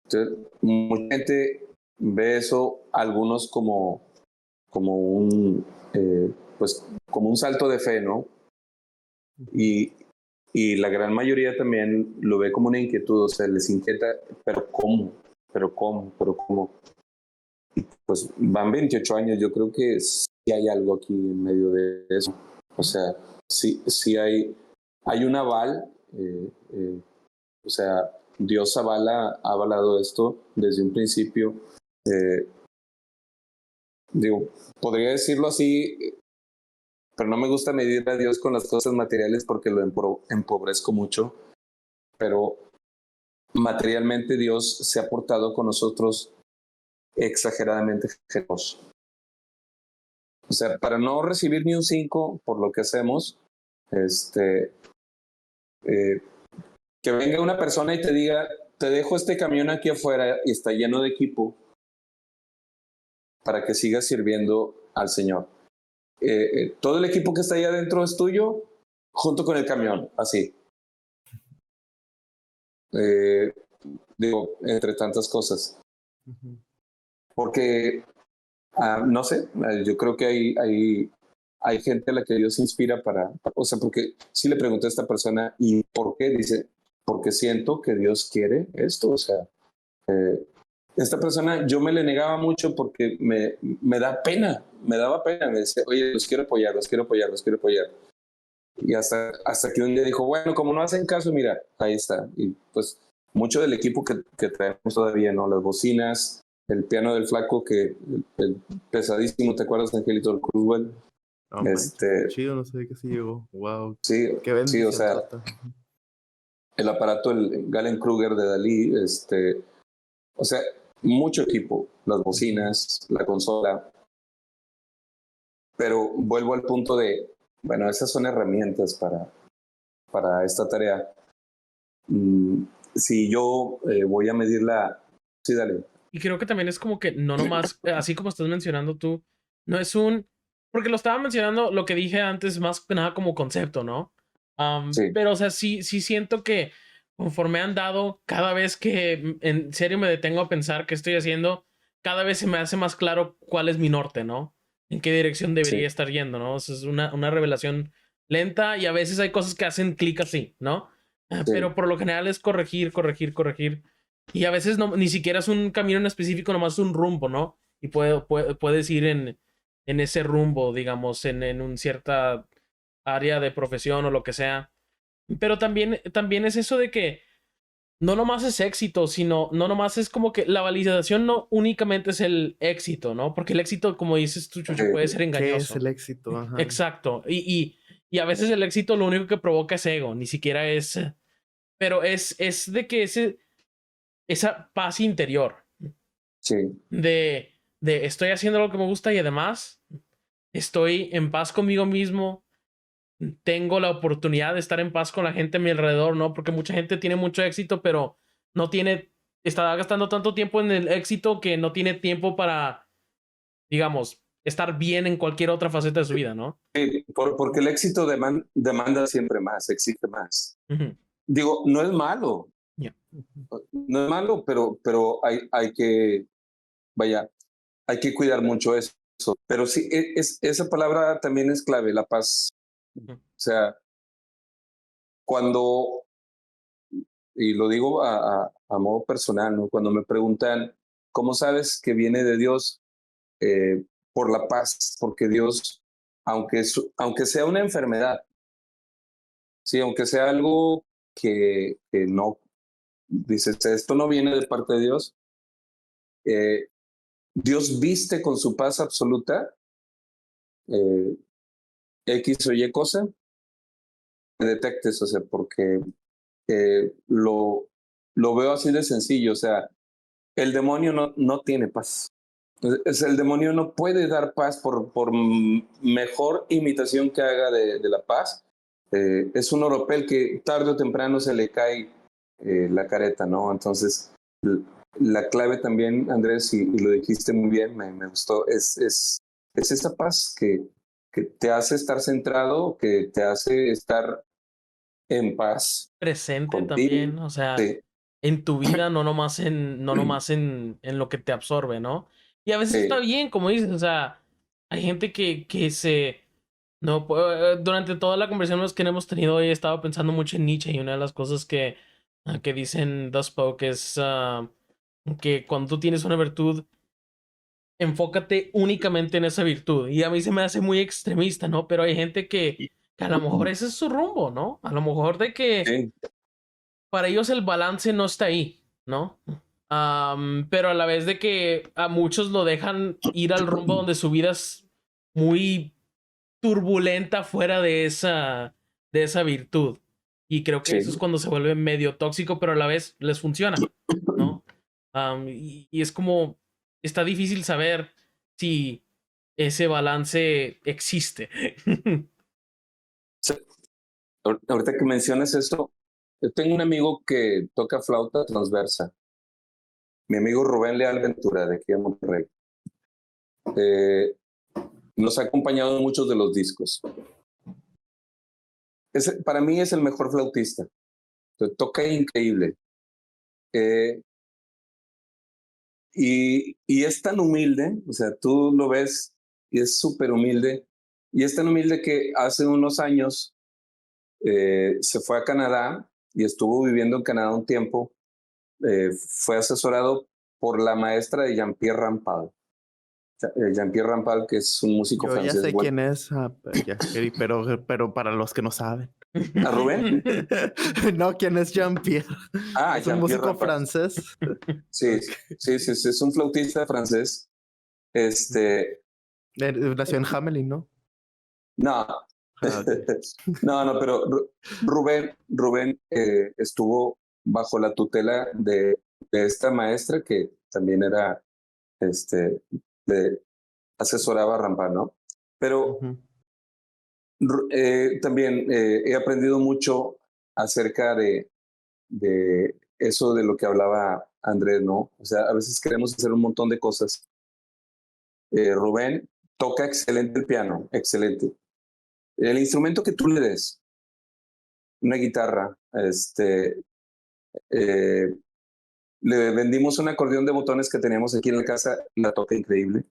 Entonces, mucha gente ve eso, algunos como un pues como un salto de fe, ¿no? Y la gran mayoría también lo ve como una inquietud, o sea, les inquieta, pero ¿cómo? Y pues van 28 años, yo creo que sí hay algo aquí en medio de eso. O sea, sí hay un aval, o sea, Dios ha avalado esto desde un principio. Digo, podría decirlo así, pero no me gusta medir a Dios con las cosas materiales porque lo empobrezco mucho, pero materialmente Dios se ha portado con nosotros exageradamente generoso. O sea, para no recibir ni un 5 por lo que hacemos, que venga una persona y te diga, te dejo este camión aquí afuera y está lleno de equipo para que sigas sirviendo al Señor. Todo el equipo que está ahí adentro es tuyo, junto con el camión, así. Digo, entre tantas cosas. Porque, no sé, yo creo que hay gente a la que Dios inspira o sea, porque sí le pregunté a esta persona, ¿y por qué? Dice, porque siento que Dios quiere esto, o sea, esta persona yo me le negaba mucho porque me daba pena, me decía, oye, los quiero apoyar. Y hasta que un día dijo, bueno, como no hacen caso, mira, ahí está. Y pues mucho del equipo que traemos todavía, ¿no? Las bocinas, el piano del flaco, el pesadísimo, ¿te acuerdas de Angelito del Cruzwell? Chido, no sé de qué se llegó. Wow. Sí, qué bendición. o sea, el aparato, el Galen-Kruger de Dalí, o sea, mucho equipo, las bocinas, la consola, pero vuelvo al punto de, bueno, esas son herramientas para esta tarea. Si yo voy a medir la... Sí, dale. Y creo que también es como que no nomás, así como estás mencionando tú, no es porque lo estaba mencionando, lo que dije antes, más que nada como concepto, ¿no? Sí. Pero, o sea, sí siento que conforme han dado, cada vez que en serio me detengo a pensar qué estoy haciendo, cada vez se me hace más claro cuál es mi norte, ¿no? En qué dirección debería estar yendo, ¿no? O sea, es una revelación lenta y a veces hay cosas que hacen clic así, ¿no? Pero por lo general es corregir. Y a veces no, ni siquiera es un camino en específico, nomás es un rumbo, ¿no? Y puedes ir en ese rumbo, digamos, en un cierta área de profesión o lo que sea. Pero también es eso de que no nomás es éxito, sino no nomás es como que la validación no únicamente es el éxito, ¿no? Porque el éxito, como dices tú, Chucho, puede ser engañoso. ¿Qué es el éxito? Ajá. Exacto. Y a veces el éxito lo único que provoca es ego, ni siquiera es... Pero es de que esa paz interior. Sí. De estoy haciendo lo que me gusta y además estoy en paz conmigo mismo. Tengo la oportunidad de estar en paz con la gente a mi alrededor, ¿no? Porque mucha gente tiene mucho éxito, pero está gastando tanto tiempo en el éxito que no tiene tiempo para, digamos, estar bien en cualquier otra faceta de su vida, ¿no? Sí, porque el éxito demanda siempre más, exige más. Digo, no es malo. Yeah. No es malo, pero hay que, vaya, hay que cuidar mucho eso. Pero sí, esa palabra también es clave, la paz. O sea, cuando, y lo digo a modo personal, ¿no? Cuando me preguntan, ¿cómo sabes que viene de Dios? Por la paz, porque Dios, aunque sea una enfermedad, sí, aunque sea algo que no, dices, esto no viene de parte de Dios, Dios viste con su paz absoluta X o Y cosa, que detectes, o sea, porque lo veo así de sencillo, o sea, el demonio no tiene paz. El demonio no puede dar paz por mejor imitación que haga de la paz. Es un oropel que tarde o temprano se le cae la careta, ¿no? Entonces, la clave también, Andrés, y lo dijiste muy bien, me gustó, es esa paz que te hace estar centrado, que te hace estar en paz. Presente Contigo. también, o sea, Sí. en tu vida, no nomás en lo que te absorbe, ¿no? Y a veces está bien, como dices, o sea, hay gente que se... No, durante toda la conversación que hemos tenido hoy he estado pensando mucho en Nietzsche y una de las cosas que dicen The Spoke es que cuando tú tienes una virtud, enfócate únicamente en esa virtud. Y a mí se me hace muy extremista, ¿no? Pero hay gente que a lo mejor ese es su rumbo, ¿no? A lo mejor de que para ellos el balance no está ahí, ¿no? Pero a la vez de que a muchos lo dejan ir al rumbo donde su vida es muy turbulenta fuera de esa virtud. Y creo que eso es cuando se vuelve medio tóxico, pero a la vez les funciona, ¿no? Y es como, está difícil saber si ese balance existe. Ahorita que mencionas eso, yo tengo un amigo que toca flauta transversa. Mi amigo Rubén Leal Ventura, de aquí de Monterrey. Nos ha acompañado en muchos de los discos. Para mí es el mejor flautista. Toca increíble. Y es tan humilde, o sea, tú lo ves y es súper humilde. Y es tan humilde que hace unos años se fue a Canadá y estuvo viviendo en Canadá un tiempo. Fue asesorado por la maestra de Jean-Pierre Rampal. Jean-Pierre Rampal, que es un músico francés. Yo ya sé quién es, pero para los que no saben. ¿A Rubén? No, ¿quién es Jean-Pierre? Es un músico francés. Sí, es un flautista francés. Nació en Hamelin, ¿no? No, No, pero Rubén estuvo bajo la tutela de esta maestra que también era, asesoraba a Rampán, ¿no? Pero también he aprendido mucho acerca de eso de lo que hablaba Andrés, ¿no? O sea, a veces queremos hacer un montón de cosas. Rubén toca excelente el piano, excelente. El instrumento que tú le des, una guitarra, le vendimos un acordeón de botones que teníamos aquí en la casa, la toca increíble.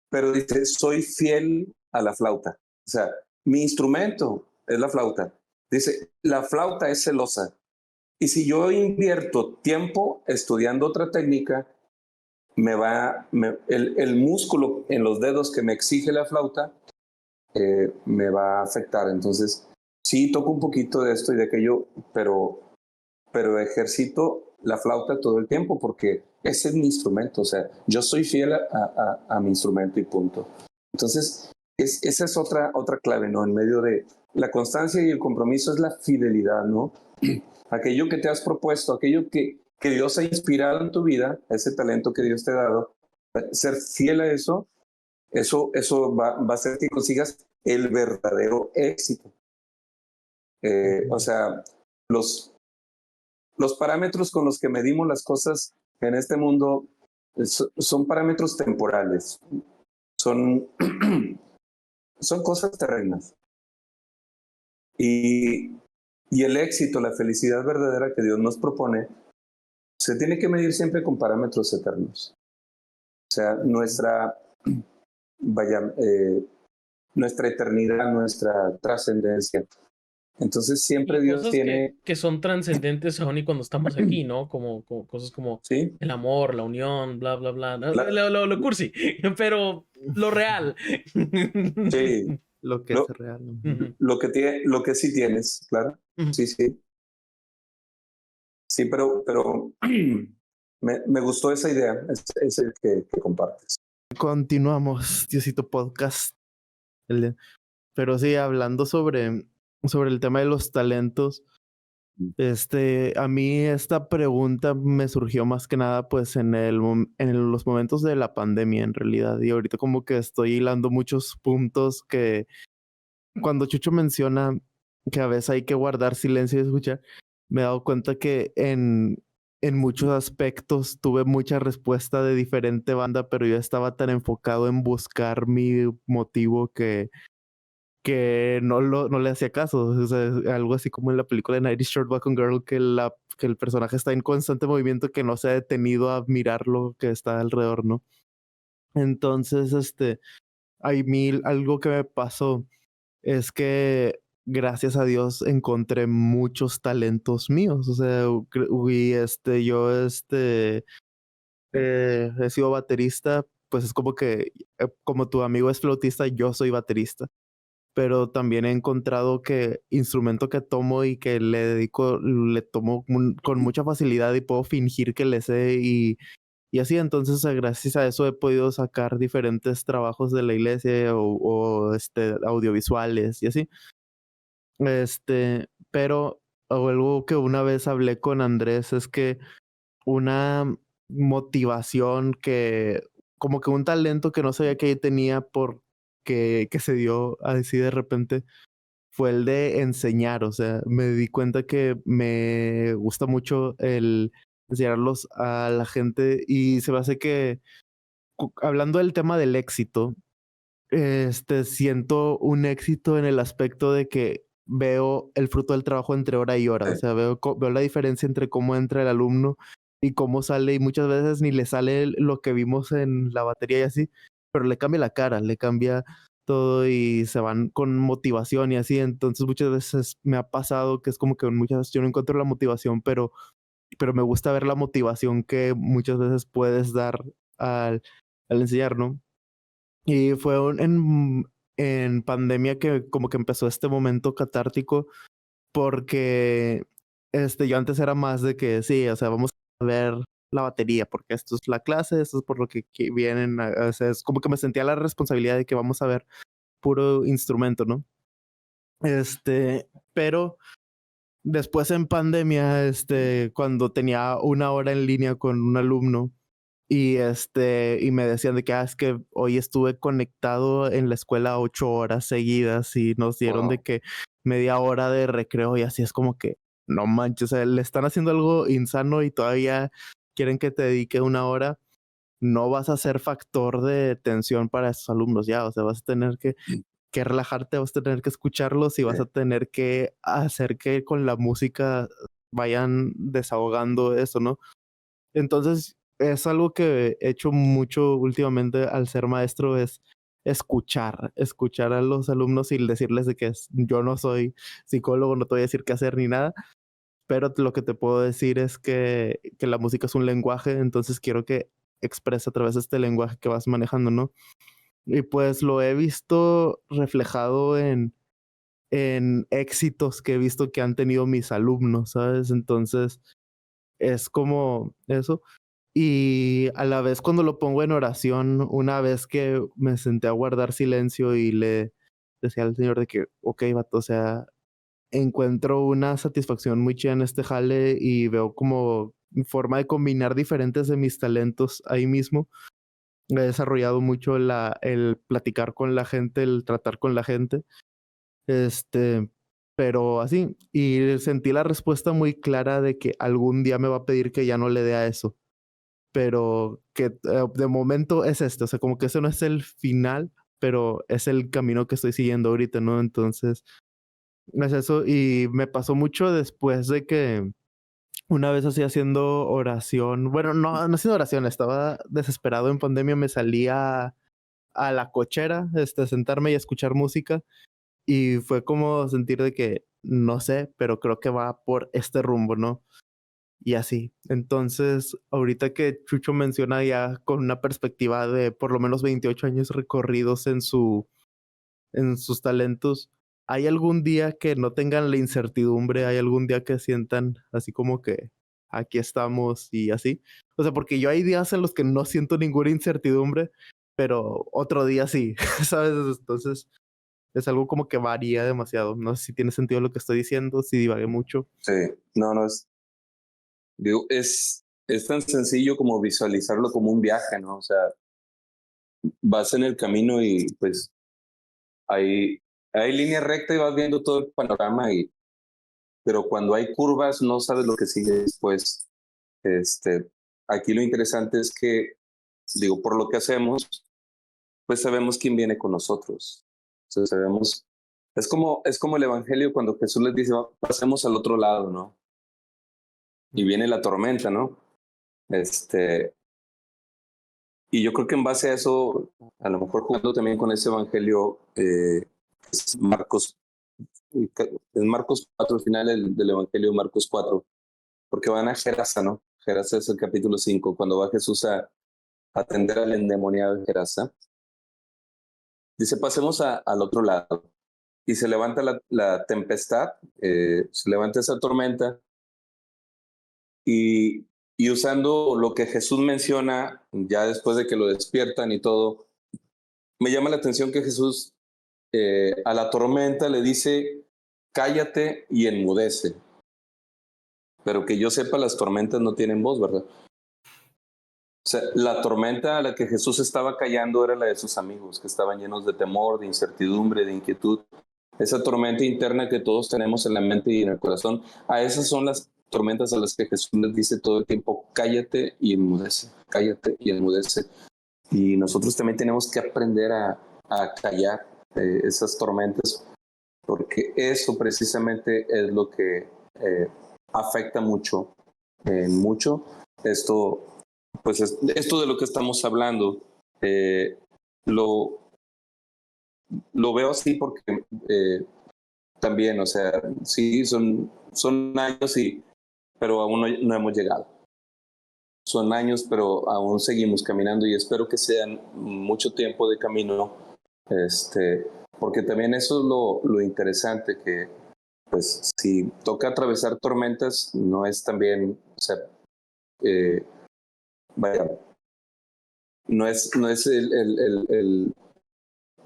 Pero dice, soy fiel a la flauta. O sea, mi instrumento es la flauta. Dice, la flauta es celosa. Y si yo invierto tiempo estudiando otra técnica, el músculo en los dedos que me exige la flauta me va a afectar. Entonces, sí toco un poquito de esto y de aquello, pero ejercito la flauta todo el tiempo porque ese es mi instrumento. O sea, yo soy fiel a mi instrumento y punto. Entonces, esa es otra clave, ¿no? En medio de la constancia y el compromiso es la fidelidad, ¿no? Aquello que te has propuesto, aquello que Dios ha inspirado en tu vida, ese talento que Dios te ha dado, ser fiel a eso va a hacer que consigas el verdadero éxito. O sea, los parámetros con los que medimos las cosas en este mundo son parámetros temporales, son cosas terrenas. Y el éxito, la felicidad verdadera que Dios nos propone, se tiene que medir siempre con parámetros eternos. O sea, nuestra eternidad, nuestra trascendencia. Entonces siempre Dios cosas tiene... que son trascendentes aún y cuando estamos aquí, ¿no? Como cosas como ¿Sí? el amor, la unión, bla, bla, bla. Lo cursi, pero lo real. Sí. Lo que es real. Lo que sí tienes, claro. Sí. Sí, pero me gustó esa idea, es el que compartes. Continuamos, Diosito Podcast. Pero sí, hablando sobre el tema de los talentos, a mí esta pregunta me surgió más que nada pues en los momentos de la pandemia en realidad, y ahorita como que estoy hilando muchos puntos que cuando Chucho menciona que a veces hay que guardar silencio y escuchar, me he dado cuenta que en muchos aspectos tuve mucha respuesta de diferente banda, pero yo estaba tan enfocado en buscar mi motivo que no le hacía caso. O sea, algo así como en la película de Nighty Short Button Girl, que el personaje está en constante movimiento, que no se ha detenido a mirar lo que está alrededor, ¿no? Entonces, algo que me pasó es que gracias a Dios encontré muchos talentos míos. O sea, y yo he sido baterista, pues es como que como tu amigo es flautista, yo soy baterista. Pero también he encontrado que instrumento que tomo y que le tomo con mucha facilidad y puedo fingir que le sé y así. Entonces, gracias a eso he podido sacar diferentes trabajos de la iglesia o audiovisuales y así. Pero algo que una vez hablé con Andrés es que una motivación como que un talento que no sabía que tenía que se dio así de repente, fue el de enseñar. O sea, me di cuenta que me gusta mucho el enseñarlos a la gente y se me hace que, hablando del tema del éxito, siento un éxito en el aspecto de que veo el fruto del trabajo entre hora y hora. O sea, veo la diferencia entre cómo entra el alumno y cómo sale, y muchas veces ni le sale lo que vimos en la batería y así, pero le cambia la cara, le cambia todo y se van con motivación y así. Entonces muchas veces me ha pasado que es como que muchas veces yo no encuentro la motivación, pero me gusta ver la motivación que muchas veces puedes dar al enseñar, ¿no? Y fue en pandemia que como que empezó este momento catártico, porque yo antes era más de que sí, o sea, vamos a ver la batería porque esto es la clase, esto es por lo que vienen, o sea, es como que me sentía la responsabilidad de que vamos a ver, puro instrumento, ¿no? Pero después en pandemia, cuando tenía 1 hora en línea con un alumno y y me decían de que es que hoy estuve conectado en la escuela 8 horas seguidas y nos dieron de que media hora de recreo y así es como que no manches, o sea, le están haciendo algo insano y todavía quieren que te dedique 1 hora. No vas a ser factor de tensión para esos alumnos ya, o sea, vas a tener que relajarte, vas a tener que escucharlos y vas a tener que hacer que con la música vayan desahogando eso, ¿no? Entonces, es algo que he hecho mucho últimamente al ser maestro, es escuchar a los alumnos y decirles de que yo no soy psicólogo, no te voy a decir qué hacer ni nada, pero lo que te puedo decir es que la música es un lenguaje, entonces quiero que exprese a través de este lenguaje que vas manejando, ¿no? Y pues lo he visto reflejado en éxitos que he visto que han tenido mis alumnos, ¿sabes? Entonces, es como eso. Y a la vez cuando lo pongo en oración, una vez que me senté a guardar silencio y le decía al Señor de que, ok, vato, o sea, encuentro una satisfacción muy chida en este jale y veo como forma de combinar diferentes de mis talentos ahí mismo. He desarrollado mucho el platicar con la gente, el tratar con la gente. Pero así, y sentí la respuesta muy clara de que algún día me va a pedir que ya no le dé a eso, pero que de momento es o sea, como que eso no es el final, pero es el camino que estoy siguiendo ahorita, ¿no? Entonces, es eso, y me pasó mucho después de que una vez así haciendo oración, bueno, no haciendo oración, estaba desesperado en pandemia, me salía a la cochera, sentarme y escuchar música. Y fue como sentir de que, no sé, pero creo que va por este rumbo, ¿no? Y así. Entonces, ahorita que Chucho menciona ya con una perspectiva de por lo menos 28 años recorridos en sus talentos, ¿hay algún día que no tengan la incertidumbre? ¿Hay algún día que sientan así como que aquí estamos y así? O sea, porque yo hay días en los que no siento ninguna incertidumbre, pero otro día sí, ¿sabes? Entonces, es algo como que varía demasiado. No sé si tiene sentido lo que estoy diciendo, si divagué mucho. Sí, no, digo, es tan sencillo como visualizarlo como un viaje, ¿no? O sea, vas en el camino y pues hay línea recta y vas viendo todo el panorama, pero cuando hay curvas no sabes lo que sigue después. Aquí lo interesante es que, digo, por lo que hacemos, pues sabemos quién viene con nosotros. O sea, sabemos, es como el evangelio cuando Jesús les dice, pasemos al otro lado, ¿no? Y viene la tormenta, ¿no? Y yo creo que en base a eso, a lo mejor jugando también con ese evangelio, es Marcos 4, al final del evangelio de Marcos 4, porque van a Gerasa, ¿no? Gerasa es el capítulo 5, cuando va Jesús a atender al endemoniado de Gerasa. Dice, pasemos al otro lado. Y se levanta la tempestad, se levanta esa tormenta, y usando lo que Jesús menciona, ya después de que lo despiertan y todo, me llama la atención que Jesús a la tormenta le dice, cállate y enmudece. Pero que yo sepa, las tormentas no tienen voz, ¿verdad? O sea, la tormenta a la que Jesús estaba callando era la de sus amigos, que estaban llenos de temor, de incertidumbre, de inquietud. Esa tormenta interna que todos tenemos en la mente y en el corazón, a esas son las tormentas a las que Jesús les dice todo el tiempo, cállate y enmudece, cállate y enmudece. Y nosotros también tenemos que aprender a callar esas tormentas, porque eso precisamente es lo que afecta mucho, esto, pues esto de lo que estamos hablando. Lo, lo veo así porque también, o sea, sí, son años, pero aún no hemos llegado. Son años, pero aún seguimos caminando y espero que sean mucho tiempo de camino, porque también eso es lo interesante, que pues si toca atravesar tormentas, no es también, o sea, vaya, no es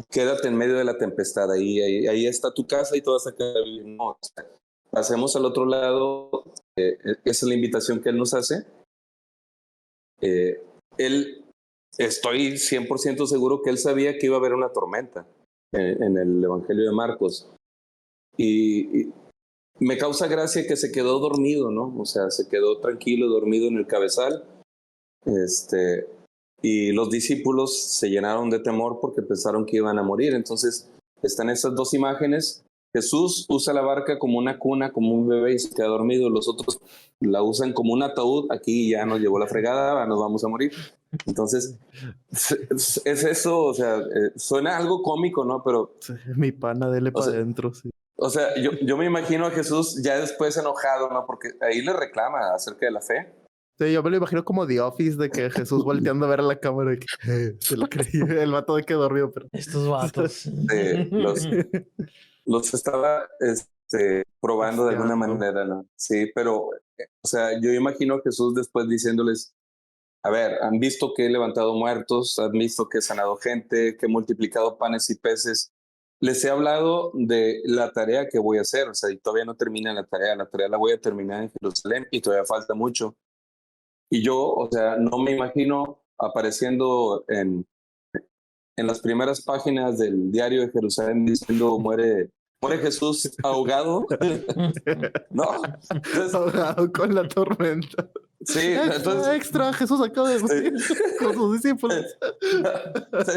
quédate en medio de la tempestad, ahí está tu casa y tú vas a quedar vivir. No, o sea, pasemos al otro lado, esa es la invitación que él nos hace. Él, estoy 100% seguro que él sabía que iba a haber una tormenta en el Evangelio de Marcos. Y me causa gracia que se quedó dormido, ¿no? O sea, se quedó tranquilo, dormido en el cabezal. Y los discípulos se llenaron de temor porque pensaron que iban a morir. Entonces, están esas dos imágenes. Jesús usa la barca como una cuna, como un bebé y se queda dormido. Los otros la usan como un ataúd. Aquí ya nos llevó la fregada, nos vamos a morir. Entonces, es eso, o sea, suena algo cómico, ¿no? Pero... Sí, mi pana, dele para adentro, sí. O sea, yo me imagino a Jesús ya después enojado, ¿no? Porque ahí le reclama acerca de la fe. Sí, yo me lo imagino como The Office, de que Jesús volteando a ver a la cámara y que se lo creía, el vato de que dormido. Pero... Estos vatos. Los estaba probando de alguna manera, ¿no? Sí, pero, o sea, yo imagino a Jesús después diciéndoles, a ver, han visto que he levantado muertos, han visto que he sanado gente, que he multiplicado panes y peces. Les he hablado de la tarea que voy a hacer, o sea, y todavía no termina la tarea la voy a terminar en Jerusalén y todavía falta mucho. Y yo, o sea, no me imagino apareciendo en las primeras páginas del diario de Jerusalén diciendo muere Jesús ahogado. No. Entonces, ahogado con la tormenta. Sí, extra, Jesús acaba de morir con sus discípulos.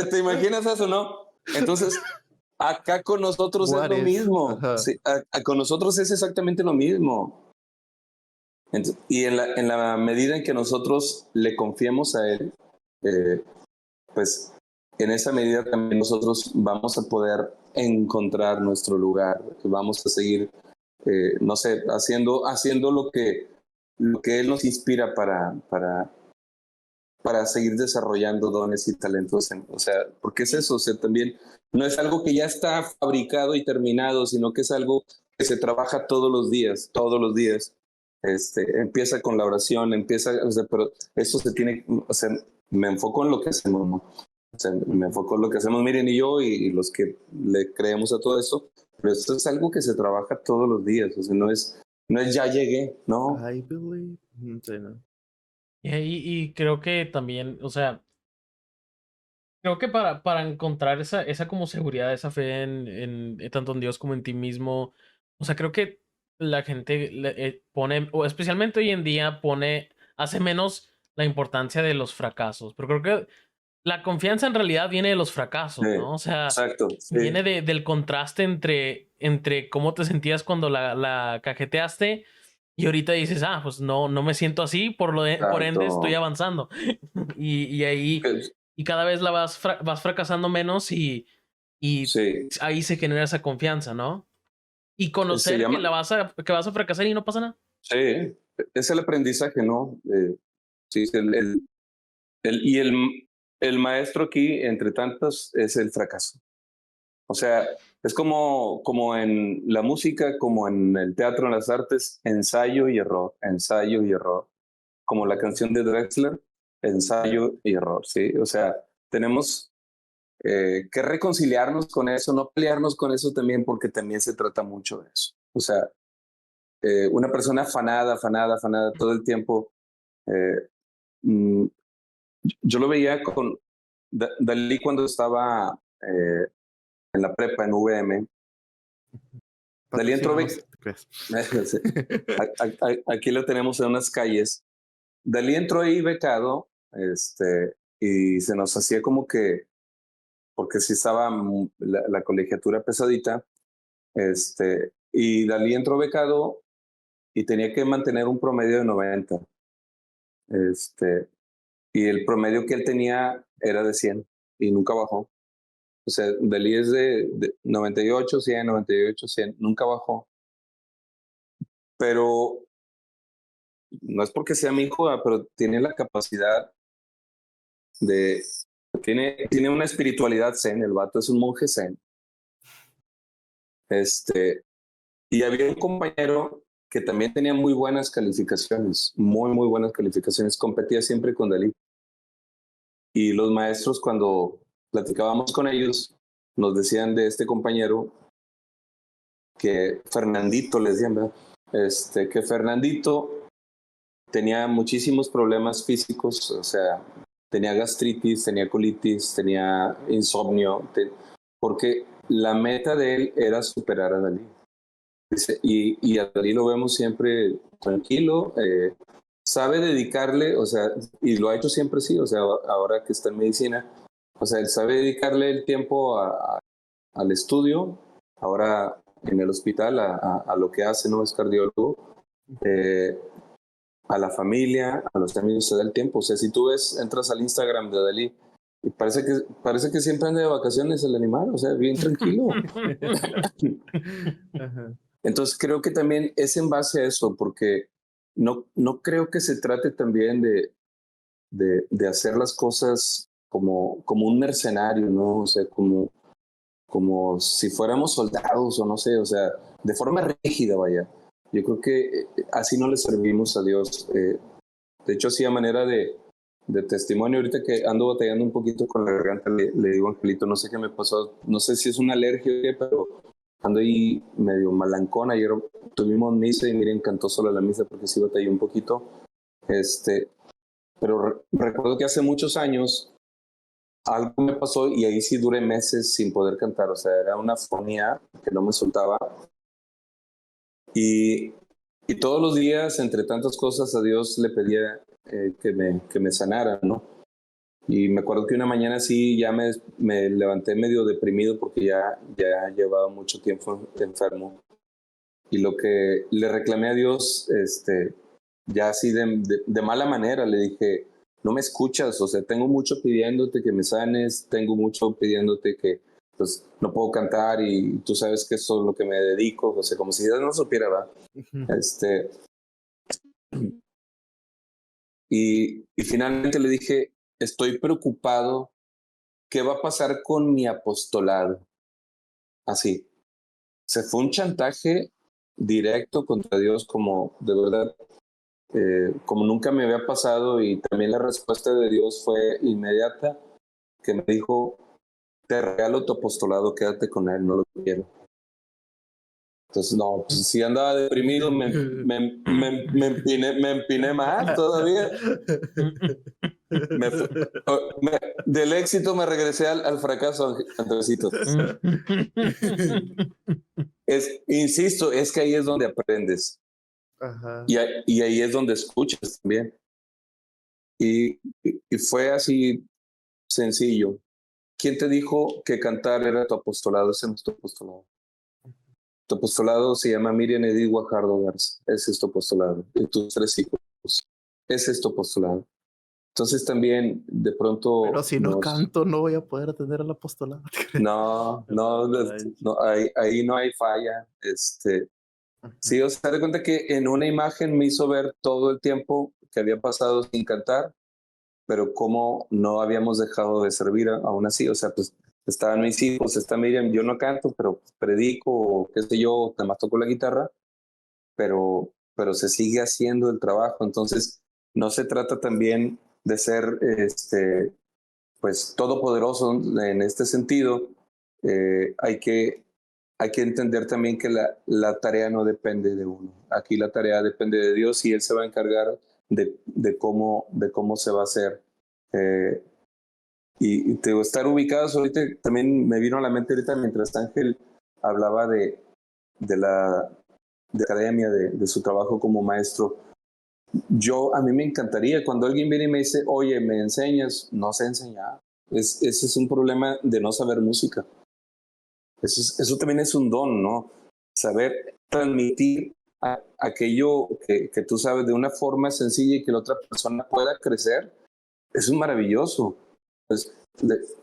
¿Te imaginas eso, no? Entonces, acá con nosotros es lo mismo. Sí, con nosotros es exactamente lo mismo. Entonces, y en la medida en que nosotros le confiemos a Él, pues en esa medida también nosotros vamos a poder encontrar nuestro lugar, vamos a seguir, no sé, haciendo lo que Él nos inspira para seguir desarrollando dones y talentos. O sea, porque es eso, o sea, también no es algo que ya está fabricado y terminado, sino que es algo que se trabaja todos los días. Empieza con la oración, o sea, pero eso se tiene, o sea, me enfoco en lo que hacemos, ¿no? O sea, me enfoco en lo que hacemos Miriam y yo y los que le creemos a todo esto, pero esto es algo que se trabaja todos los días, o sea, no es ya llegué, ¿no? I believe. Sí, no. Y creo que también, o sea, creo que para encontrar esa como seguridad, esa fe en tanto en Dios como en ti mismo, o sea, creo que la gente pone, o especialmente hoy en día, hace menos la importancia de los fracasos, pero creo que la confianza en realidad viene de los fracasos, Sí, ¿no? O sea, exacto, sí. viene del contraste entre cómo te sentías cuando la cajeteaste y ahorita dices, pues no me siento así, por ende estoy avanzando. y ahí, y cada vez vas fracasando menos y sí. ahí se genera esa confianza, ¿no? Y conocer que vas a fracasar y no pasa nada. Sí, es el aprendizaje, ¿no? Sí, el maestro aquí, entre tantos, es el fracaso. O sea, es como en la música, como en el teatro, en las artes, ensayo y error, ensayo y error. Como la canción de Drexler, ensayo y error, ¿sí? O sea, tenemos que reconciliarnos con eso, no pelearnos con eso también, porque también se trata mucho de eso. O sea, una persona afanada todo el tiempo. Yo lo veía con Dalí cuando estaba en la prepa en VM. Dalí entró aquí lo tenemos en unas calles. Dalí entró ahí becado, y se nos hacía como que, porque sí estaba la colegiatura pesadita, y Dalí entró becado y tenía que mantener un promedio de 90. Y el promedio que él tenía era de 100 y nunca bajó. O sea, Dalí es de 98, 100, 98, 100, nunca bajó. Pero no es porque sea mi hijo, pero tiene la capacidad tiene una espiritualidad zen, el vato es un monje zen. Y había un compañero que también tenía muy buenas calificaciones, muy buenas calificaciones, competía siempre con Dalí. Y los maestros, cuando platicábamos con ellos, nos decían de este compañero que Fernandito les decían, ¿verdad? Que Fernandito tenía muchísimos problemas físicos, o sea, tenía gastritis, tenía colitis, tenía insomnio, porque la meta de él era superar a Dalí. Y a Dalí lo vemos siempre tranquilo, sabe dedicarle, o sea, y lo ha hecho siempre así, o sea, ahora que está en medicina, o sea, él sabe dedicarle el tiempo al estudio, ahora en el hospital, a lo que hace, ¿no? Es cardiólogo, a la familia, a los amigos, se da el tiempo. O sea, si tú entras al Instagram de Dalí, y parece que siempre anda de vacaciones el animal, o sea, bien tranquilo. Entonces creo que también es en base a eso, porque no creo que se trate también de hacer las cosas como un mercenario, ¿no? O sea, como si fuéramos soldados o no sé, o sea, de forma rígida, vaya. Yo creo que así no le servimos a Dios. De hecho, así a manera de testimonio, ahorita que ando batallando un poquito con la garganta, le digo a Angelito, no sé qué me pasó, no sé si es una alergia o qué, pero ando ahí medio malancón. Ayer tuvimos misa y miren, cantó solo la misa porque sí batallé un poquito. Pero recuerdo que hace muchos años algo me pasó y ahí sí duré meses sin poder cantar, o sea, era una fonía que no me soltaba. Y todos los días, entre tantas cosas, a Dios le pedía que me sanara, ¿no? Y me acuerdo que una mañana sí ya me levanté medio deprimido porque ya llevaba mucho tiempo enfermo. Y lo que le reclamé a Dios, ya así de mala manera, le dije, no me escuchas, o sea, tengo mucho pidiéndote que me sanes, tengo mucho pidiéndote que pues no puedo cantar y tú sabes que eso es lo que me dedico, o sea, como si Dios no supiera, ¿verdad? Y finalmente le dije, estoy preocupado, ¿qué va a pasar con mi apostolado? Así. Se fue un chantaje directo contra Dios, como de verdad, como nunca me había pasado, y también la respuesta de Dios fue inmediata, que me dijo, te regalo tu apostolado, quédate con él, no lo quiero. Entonces, no, pues si andaba deprimido, me empiné más todavía. Del éxito me regresé al fracaso, Andresito. Insisto, es que ahí es donde aprendes. Ajá. Y ahí es donde escuchas también. Y fue así sencillo. ¿Quién te dijo que cantar era tu apostolado? Ese no es tu apostolado. Tu apostolado se llama Miriam Edith Guajardo Garza. Ese es tu apostolado. Y tus 3 hijos. Ese es tu apostolado. Entonces también de pronto... Pero si no canto, no voy a poder atender al apostolado. No, ahí no hay falla. Sí, o sea, de cuenta que en una imagen me hizo ver todo el tiempo que había pasado sin cantar, pero cómo no habíamos dejado de servir aún así. O sea, pues estaban mis hijos, está Miriam, yo no canto, pero predico, o qué sé yo, nada más toco la guitarra, pero se sigue haciendo el trabajo. Entonces, no se trata también de ser pues todopoderoso en este sentido. Hay que entender también que la tarea no depende de uno. Aquí la tarea depende de Dios y Él se va a encargar de cómo se va a hacer. Y te digo, estar ubicados ahorita, también me vino a la mente ahorita mientras Ángel hablaba de la academia, de su trabajo como maestro. A mí me encantaría cuando alguien viene y me dice, oye, ¿me enseñas? No sé enseñar. Ese es un problema de no saber música. Eso también es un don, ¿no? Saber transmitir aquello que tú sabes de una forma sencilla y que la otra persona pueda crecer. Eso es maravilloso. Pues,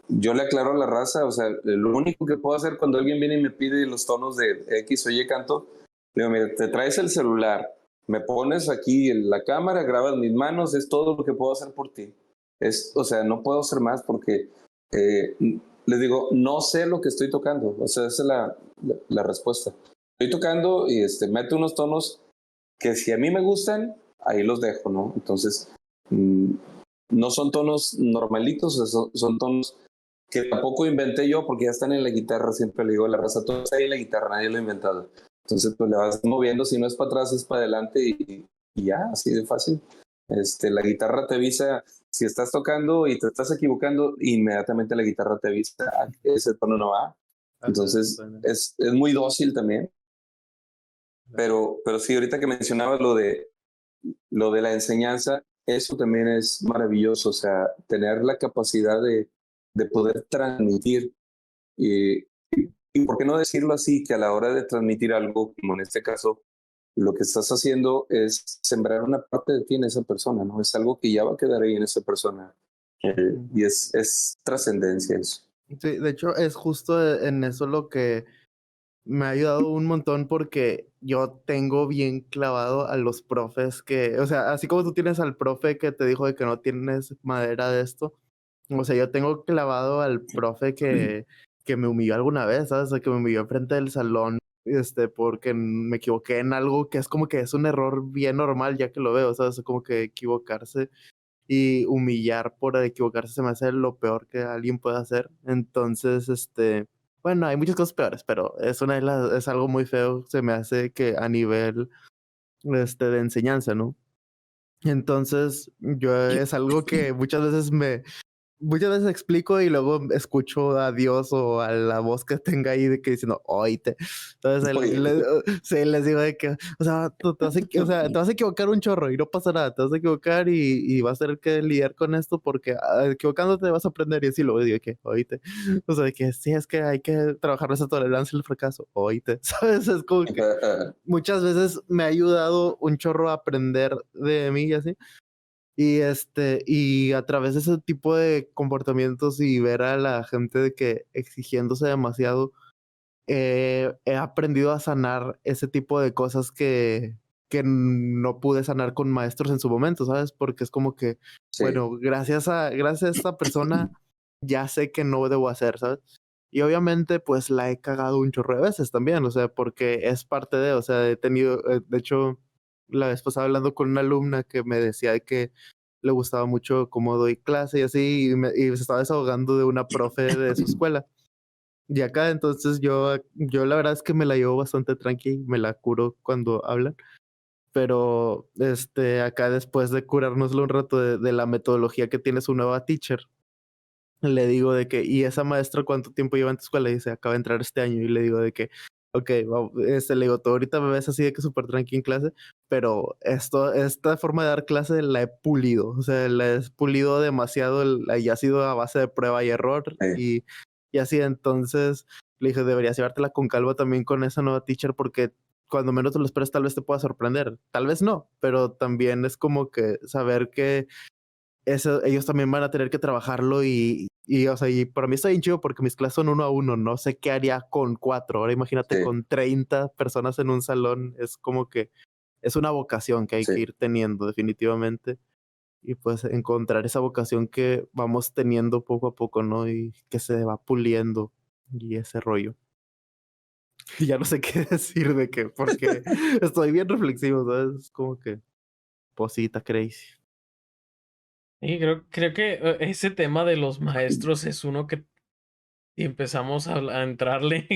yo le aclaro a la raza, o sea, lo único que puedo hacer cuando alguien viene y me pide los tonos de X o Y canto, le digo, mira, te traes el celular, me pones aquí la cámara, grabas mis manos, es todo lo que puedo hacer por ti. O sea, no puedo hacer más porque les digo, no sé lo que estoy tocando. O sea, esa es la respuesta. Estoy tocando y meto unos tonos que si a mí me gustan, ahí los dejo, ¿no? Entonces, no son tonos normalitos, son tonos que tampoco inventé yo porque ya están en la guitarra, siempre le digo a la raza, todo está ahí en la guitarra, nadie lo ha inventado. Entonces pues le vas moviendo, si no es para atrás es para adelante y ya, así de fácil. La guitarra te avisa si estás tocando y te estás equivocando, inmediatamente la guitarra te avisa, ese tono no va. Entonces es muy dócil también. Pero sí, ahorita que mencionabas lo de la enseñanza, eso también es maravilloso, o sea, tener la capacidad de poder transmitir y por qué no decirlo así, que a la hora de transmitir algo, como en este caso, lo que estás haciendo es sembrar una parte de ti en esa persona, ¿no? Es algo que ya va a quedar ahí en esa persona. Y es trascendencia eso. Sí, de hecho es justo en eso lo que me ha ayudado un montón porque yo tengo bien clavado a los profes que, o sea, así como tú tienes al profe que te dijo de que no tienes madera de esto, o sea, yo tengo clavado al profe que me humilló alguna vez, ¿sabes? O sea, que me humilló enfrente del salón, porque me equivoqué en algo que es como que es un error bien normal ya que lo veo, ¿sabes? Como que equivocarse y humillar por equivocarse se me hace lo peor que alguien puede hacer. Entonces, bueno, hay muchas cosas peores, pero es algo muy feo, se me hace que a nivel, de enseñanza, ¿no? Entonces, es algo que muchas veces explico y luego escucho a Dios o a la voz que tenga ahí de que diciendo, oíte. Entonces, sí, les digo de que, o sea, te vas a equivocar un chorro y no pasa nada, te vas a equivocar y vas a tener que lidiar con esto porque equivocándote vas a aprender y así lo digo que, oíte. O sea, de que sí, es que hay que trabajar esa tolerancia al fracaso, oíte. ¿Sabes? Es como que muchas veces me ha ayudado un chorro a aprender de mí y así. Y a través de ese tipo de comportamientos y ver a la gente de que exigiéndose demasiado, he aprendido a sanar ese tipo de cosas que no pude sanar con maestros en su momento, ¿sabes? Porque es como que, Sí. bueno, gracias a esta persona ya sé que no debo hacer, ¿sabes? Y obviamente, pues la he cagado un chorro de veces también, o sea, porque es parte de, o sea, he tenido, de hecho, la vez pasada hablando con una alumna que me decía que le gustaba mucho cómo doy clase y así, y se estaba desahogando de una profe de su escuela. Y acá, entonces yo la verdad es que me la llevo bastante tranqui, me la curo cuando hablan, pero acá después de curárnoslo un rato de la metodología que tiene su nueva teacher, le digo de que, ¿y esa maestra cuánto tiempo lleva en tu escuela? Y dice, acaba de entrar este año. Y le digo de que, ok, le digo, tú ahorita me ves así de que súper tranqui en clase, pero esta forma de dar clase la he pulido, o sea, la he pulido demasiado, y ha sido a base de prueba y error, y así, entonces le dije, deberías llevártela con calma también con esa nueva teacher, porque cuando menos te lo esperes, tal vez te pueda sorprender, tal vez no, pero también es como que saber que eso, ellos también van a tener que trabajarlo o sea, y para mí está bien chido porque mis clases son 1 a 1, no sé qué haría con 4, ahora imagínate con 30 personas en un salón, es como que es una vocación que hay que ir teniendo definitivamente y pues encontrar esa vocación que vamos teniendo poco a poco, ¿no? Y que se va puliendo y ese rollo. Y ya no sé qué decir de qué, porque estoy bien reflexivo, ¿sabes? Es como que posita crazy. Y creo que ese tema de los maestros es uno que si empezamos a entrarle,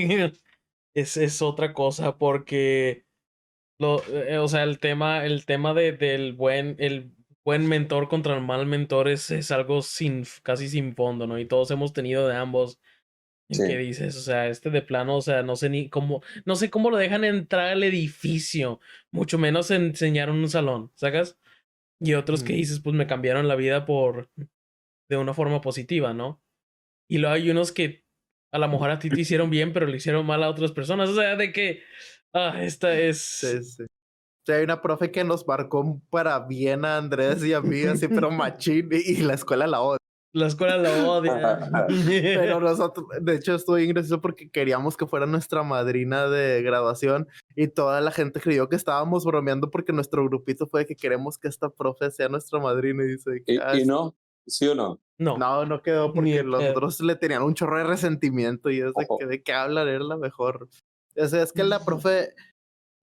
es otra cosa, porque o sea, el tema del el buen mentor contra el mal mentor es algo casi sin fondo, ¿no? Y todos hemos tenido de ambos. ¿En qué dices? O sea, de plano, o sea, no sé ni cómo, no sé cómo lo dejan entrar al edificio, mucho menos enseñar en un salón, ¿sacas? Y otros que dices, pues me cambiaron la vida de una forma positiva, ¿no? Y luego hay unos que a lo mejor a ti te hicieron bien, pero le hicieron mal a otras personas. O sea, de que, esta es... Sí, sí. O sea, hay una profe que nos marcó para bien a Andrés y a mí, así, pero machín, y la escuela la odia. La escuela la odia. Pero nosotros, de hecho, estoy gracioso porque queríamos que fuera nuestra madrina de graduación y toda la gente creyó que estábamos bromeando porque nuestro grupito fue de que queremos que esta profe sea nuestra madrina y dice que... ¿Y no? ¿Sí o no? No quedó porque los otros le tenían un chorro de resentimiento y es de qué hablar, era la mejor. O sea, es que la profe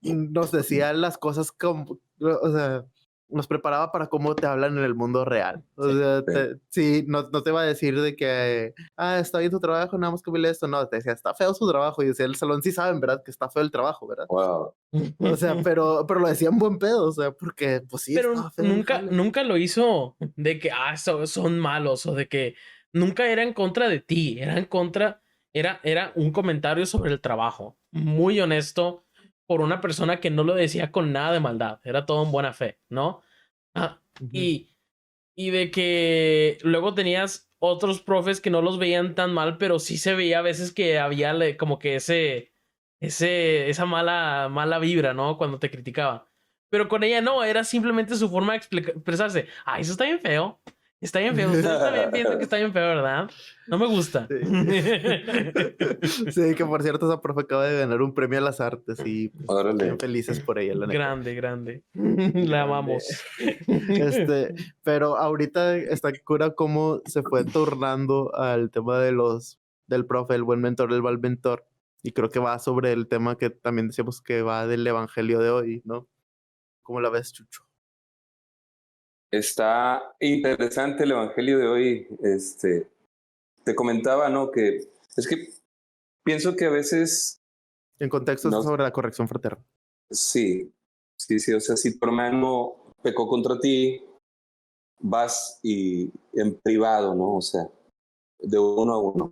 nos decía las cosas como, o sea, nos preparaba para cómo te hablan en el mundo real. O sea, sí, no te va a decir de que, está bien tu trabajo, nada más que vele esto. No, te decía, está feo su trabajo. Y decía, el salón sí saben, ¿verdad? Que está feo el trabajo, ¿verdad? Wow. O sea, pero lo decían buen pedo, o sea, porque, pues sí, Pero estaba feo el jale. nunca lo hizo de que, son malos, o de que nunca era en contra de ti, era en contra, era un comentario sobre el trabajo, muy honesto, por una persona que no lo decía con nada de maldad, era todo en buena fe, ¿no? Y de que luego tenías otros profes que no los veían tan mal, pero sí se veía a veces que había como que esa mala vibra, ¿no? Cuando te criticaba. Pero con ella no, era simplemente su forma de expresarse. Eso está bien feo. Está bien feo. Ustedes también piensan que está bien feo, ¿verdad? No me gusta. Sí. Sí, que por cierto, esa profe acaba de ganar un premio a las artes y pues, bien felices por ella, la neta. Grande. La amamos. Pero ahorita está cura cómo se fue turnando al tema del profe, el buen mentor, el mal mentor. Y creo que va sobre el tema que también decíamos que va del evangelio de hoy, ¿no? ¿Cómo la ves, Chucho? Está interesante el evangelio de hoy. Te comentaba, ¿no? Que es que pienso que a veces. En contexto sobre la corrección fraterna. Sí. O sea, si tu hermano pecó contra ti, vas y en privado, ¿no? O sea, de uno a uno.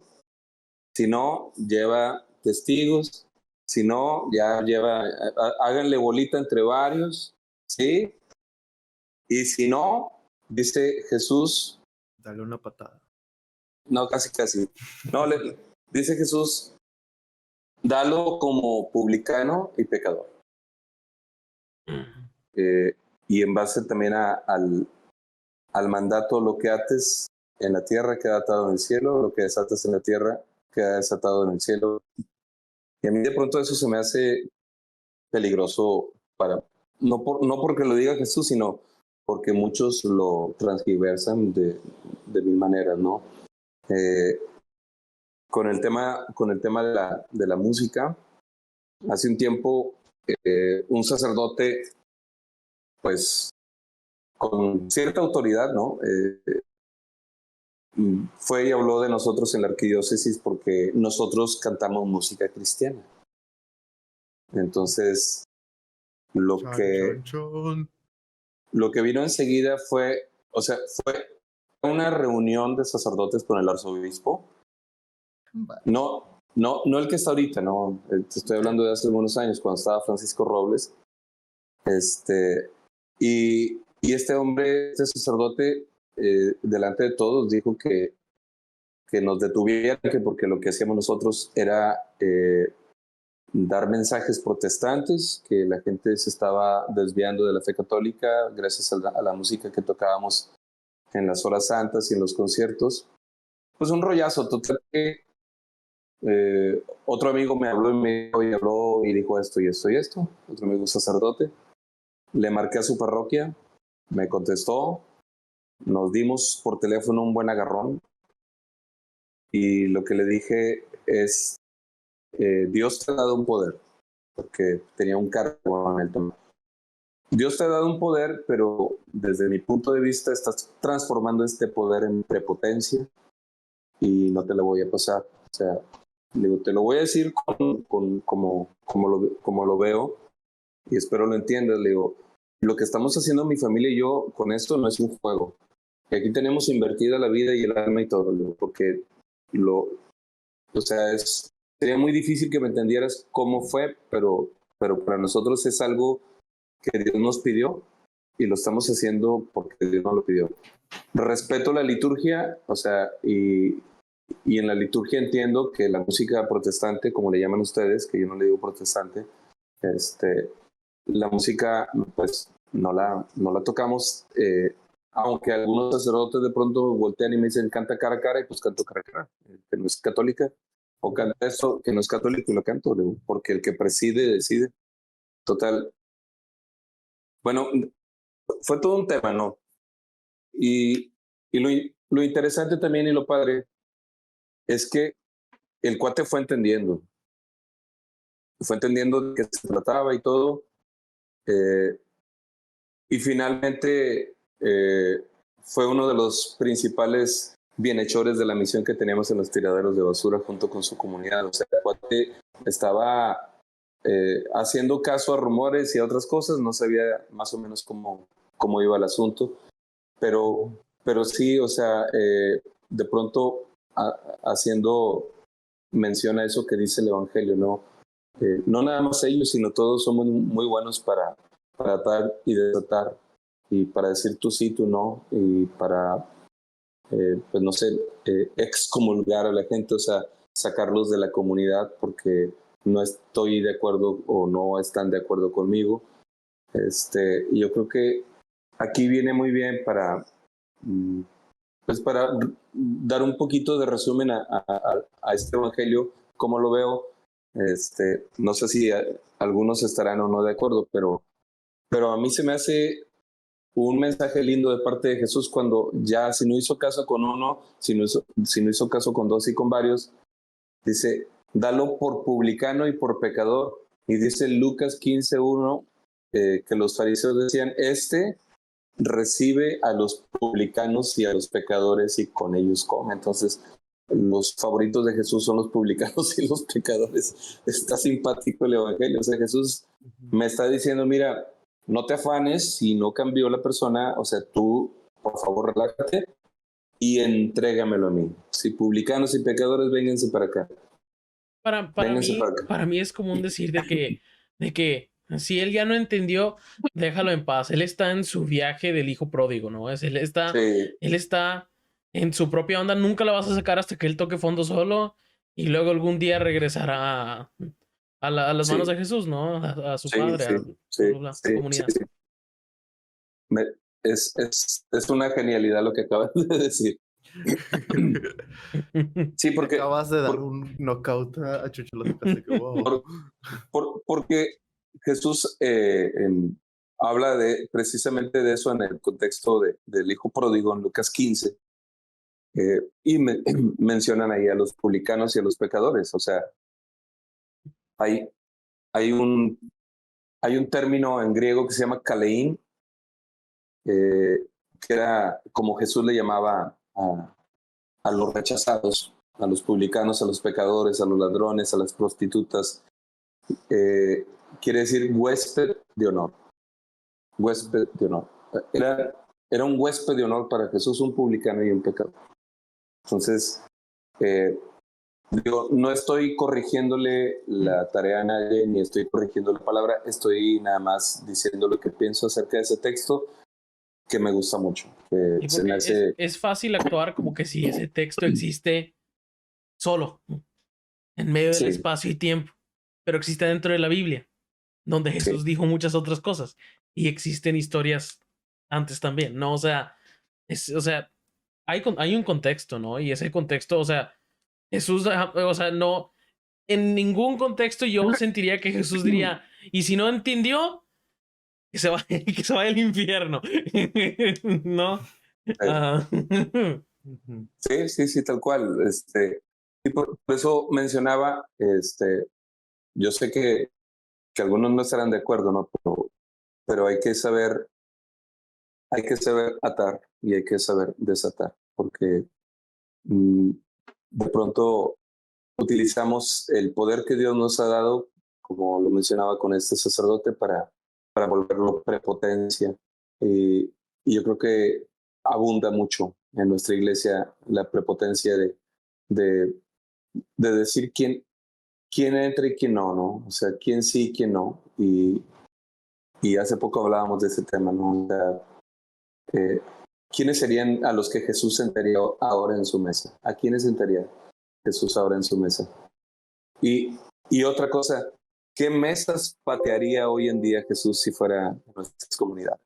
Si no, lleva testigos. Si no, ya háganle bolita entre varios, ¿sí? Y si no, dice Jesús. Dale una patada. No, casi. No, dice Jesús, dalo como publicano y pecador. Y en base también al mandato, lo que ates en la tierra queda atado en el cielo, lo que desatas en la tierra queda desatado en el cielo. Y a mí de pronto eso se me hace peligroso no porque lo diga Jesús, sino porque muchos lo transgiversan de mil maneras, ¿no? Con el tema de la música, hace un tiempo un sacerdote, pues con cierta autoridad, ¿no? Fue y habló de nosotros en la arquidiócesis porque nosotros cantamos música cristiana. Entonces, lo que vino enseguida fue una reunión de sacerdotes con el arzobispo. No el que está ahorita, no. Te estoy hablando de hace algunos años, cuando estaba Francisco Robles. Y este hombre, este sacerdote, delante de todos dijo que nos detuvieran, porque lo que hacíamos nosotros era dar mensajes protestantes, que la gente se estaba desviando de la fe católica gracias a la música que tocábamos en las horas santas y en los conciertos. Pues un rollazo total que otro amigo me habló y dijo esto y esto y esto. Otro amigo sacerdote. Le marqué a su parroquia, me contestó, nos dimos por teléfono un buen agarrón y lo que le dije es, Dios te ha dado un poder, porque tenía un cargo en el tema. Dios te ha dado un poder, pero desde mi punto de vista estás transformando este poder en prepotencia y no te lo voy a pasar. O sea, digo, te lo voy a decir como lo veo y espero lo entiendas. Le digo, lo que estamos haciendo mi familia y yo con esto no es un juego. Aquí tenemos invertida la vida y el alma y todo, porque sería muy difícil que me entendieras cómo fue, pero para nosotros es algo que Dios nos pidió y lo estamos haciendo porque Dios nos lo pidió. Respeto la liturgia, o sea, y en la liturgia entiendo que la música protestante, como le llaman ustedes, que yo no le digo protestante, la música, pues, no la tocamos, aunque algunos sacerdotes de pronto voltean y me dicen, canta cara a cara, y pues canto cara a cara, que no es católica, o canta eso que no es católico y lo canto, porque el que preside decide. Total. Bueno, fue todo un tema, ¿no? Y lo interesante también y lo padre es que el cuate fue entendiendo de qué se trataba y todo. y finalmente fue uno de los principales bienhechores de la misión que teníamos en los tiraderos de basura junto con su comunidad. O sea, el cuate estaba haciendo caso a rumores y a otras cosas, no sabía más o menos cómo iba el asunto, pero sí, o sea, de pronto haciendo mención a eso que dice el Evangelio, ¿no? No nada más ellos, sino todos somos muy buenos para atar y desatar, y para decir tú sí, tú no, y para, pues no sé, excomulgar a la gente, o sea, sacarlos de la comunidad porque no estoy de acuerdo o no están de acuerdo conmigo. Y yo creo que aquí viene muy bien para dar un poquito de resumen a este evangelio, como lo veo. No sé si algunos estarán o no de acuerdo, pero a mí se me hace un mensaje lindo de parte de Jesús cuando ya, si no hizo caso con uno, si no hizo caso con dos y con varios, dice, dalo por publicano y por pecador. Y dice Lucas 15:1 que los fariseos decían, recibe a los publicanos y a los pecadores y con ellos come. Entonces, los favoritos de Jesús son los publicanos y los pecadores. Está simpático el evangelio. O sea, Jesús me está diciendo, mira, no te afanes si no cambió la persona. O sea, tú, por favor, relájate y entrégamelo a mí. Si publicanos y pecadores, vénganse para acá. Para mí es común decir de que si él ya no entendió, déjalo en paz. Él está en su viaje del hijo pródigo, ¿no? Él está en su propia onda. Nunca la vas a sacar hasta que él toque fondo solo y luego algún día regresará a las manos de Jesús, ¿no? A su padre, a la comunidad. Es una genialidad lo que acabas de decir. Sí, porque acabas de dar un knockout a Chucho López. Wow. Porque Jesús habla precisamente de eso en el contexto del hijo pródigo en Lucas 15, y mencionan ahí a los publicanos y a los pecadores. O sea, hay un término en griego que se llama kalein, que era como Jesús le llamaba a los rechazados, a los publicanos, a los pecadores, a los ladrones, a las prostitutas. Quiere decir huésped de honor. Huésped de honor. Era un huésped de honor para Jesús, un publicano y un pecador. Entonces, no estoy corrigiéndole la tarea a nadie, ni estoy corrigiendo la palabra, estoy nada más diciendo lo que pienso acerca de ese texto, que me gusta mucho. Es fácil actuar como que si ese texto existe solo, en medio del espacio y tiempo, pero existe dentro de la Biblia, donde Jesús dijo muchas otras cosas, y existen historias antes también, ¿no? O sea, hay un contexto, ¿no? Y ese contexto, o sea, Jesús, o sea, no, en ningún contexto yo sentiría que Jesús diría, y si no entendió, que se vaya al infierno. ¿No? Sí, tal cual. Y por eso mencionaba, yo sé que algunos no estarán de acuerdo, ¿no? Pero hay que saber atar y hay que saber desatar, porque de pronto utilizamos el poder que Dios nos ha dado, como lo mencionaba con este sacerdote, para volverlo prepotencia. Y yo creo que abunda mucho en nuestra iglesia la prepotencia de decir quién entra y quién no, o sea, quién sí y quién no. Y hace poco hablábamos de ese tema, ¿no? O sea, ¿quiénes serían a los que Jesús sentaría ahora en su mesa? ¿A quiénes sentaría Jesús ahora en su mesa? Y otra cosa, ¿qué mesas patearía hoy en día Jesús si fuera en nuestras comunidades?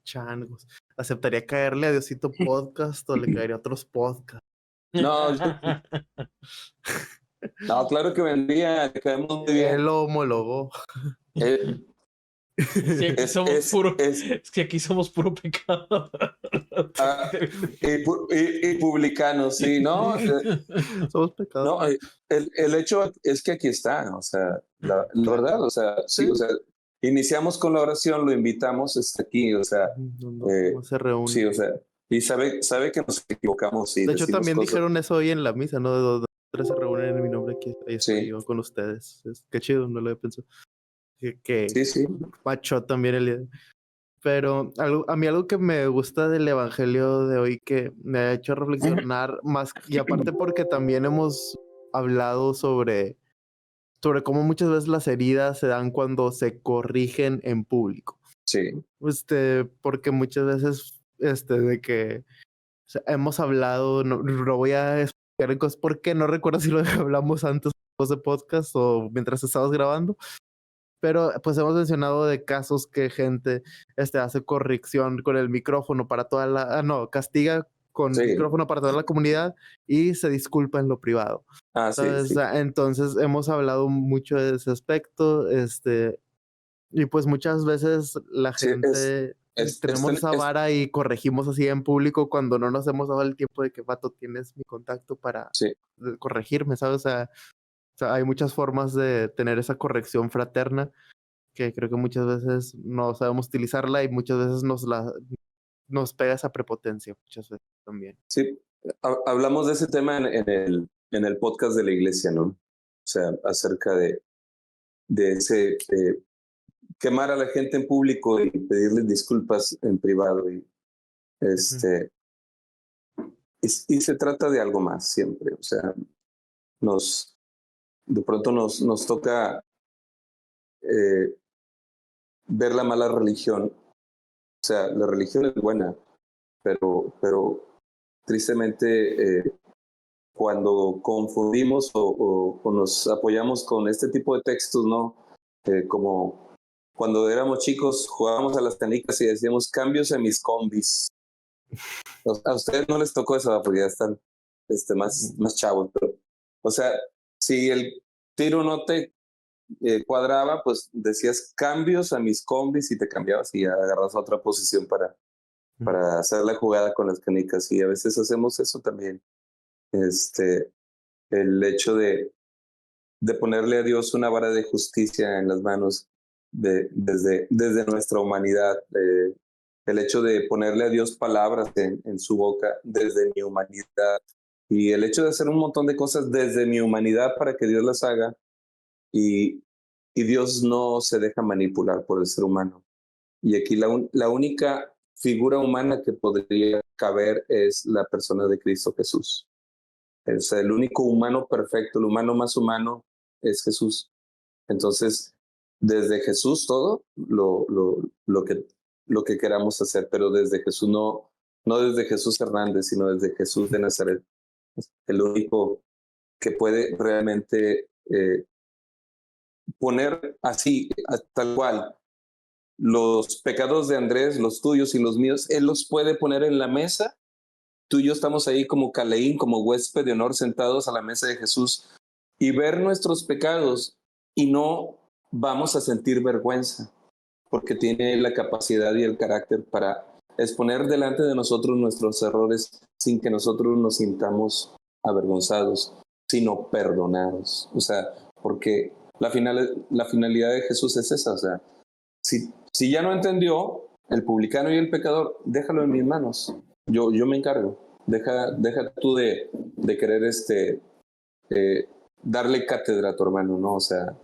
Changos. ¿Aceptaría caerle a Diosito Podcast o le caería a otros podcasts? No, claro que vendría, le caemos muy bien. Él lo homologó. Es que aquí somos puro pecado. Y publicanos, sí, ¿no? Somos pecados. No, el hecho es que aquí está, o sea, la verdad, o sea, sí, o sea, iniciamos con la oración, lo invitamos, está aquí, o sea, no se reúne. Sí, o sea, y sabe que nos equivocamos. Y de hecho, también cosas. dijeron eso hoy en la misa, ¿no? De 2 3 se reúnen en mi nombre, aquí estoy yo con ustedes. Qué chido, no lo había pensado. Sí. Macho también el día. Pero a mí algo que me gusta del evangelio de hoy que me ha hecho reflexionar más, y aparte porque también hemos hablado sobre cómo muchas veces las heridas se dan cuando se corrigen en público. Sí. Porque muchas veces, de que hemos hablado, no voy a explicar en cosas porque no recuerdo si lo hablamos antes de podcast o mientras estabas grabando, pero pues hemos mencionado de casos que gente hace corrección con el micrófono para toda la, castiga con micrófono para toda la comunidad y se disculpa en lo privado. Sí. Entonces hemos hablado mucho de ese aspecto, y pues muchas veces la gente tenemos esa vara y corregimos así en público cuando no nos hemos dado el tiempo de que, vato, tienes mi contacto para corregirme, ¿sabes? O sea, hay muchas formas de tener esa corrección fraterna que creo que muchas veces no sabemos utilizarla y muchas veces nos pega esa prepotencia, muchas veces también. Sí, hablamos de ese tema en el podcast de la iglesia, ¿no? O sea, acerca de ese quemar a la gente en público y pedirles disculpas en privado. Y se trata de algo más siempre. O sea, de pronto nos toca ver la mala religión. O sea, la religión es buena, pero tristemente cuando confundimos o nos apoyamos con este tipo de textos, ¿no? Como cuando éramos chicos jugábamos a las canicas y decíamos cambios en mis combis. A ustedes no les tocó eso porque ya están más chavos, pero, o sea, si el tiro no te cuadraba, pues decías cambios a mis combis y te cambiabas y agarras otra posición para hacer la jugada con las canicas. Y a veces hacemos eso también. El hecho de ponerle a Dios una vara de justicia en las manos desde nuestra humanidad, el hecho de ponerle a Dios palabras en su boca desde mi humanidad y el hecho de hacer un montón de cosas desde mi humanidad para que Dios las haga y Dios no se deja manipular por el ser humano. Y aquí la única figura humana que podría caber es la persona de Cristo Jesús. Es el único humano perfecto, el humano más humano es Jesús. Entonces, desde Jesús todo lo que queramos hacer, pero desde Jesús no desde Jesús Hernández, sino desde Jesús de Nazaret. El único que puede realmente poner así, tal cual, los pecados de Andrés, los tuyos y los míos, Él los puede poner en la mesa. Tú y yo estamos ahí como Caleín, como huésped de honor, sentados a la mesa de Jesús y ver nuestros pecados y no vamos a sentir vergüenza porque tiene la capacidad y el carácter para exponer delante de nosotros nuestros errores sin que nosotros nos sintamos avergonzados, sino perdonados. O sea, porque la finalidad de Jesús es esa. O sea, si ya no entendió el publicano y el pecador, déjalo en mis manos. Yo me encargo. Deja tú de querer darle cátedra a tu hermano, ¿no? O sea,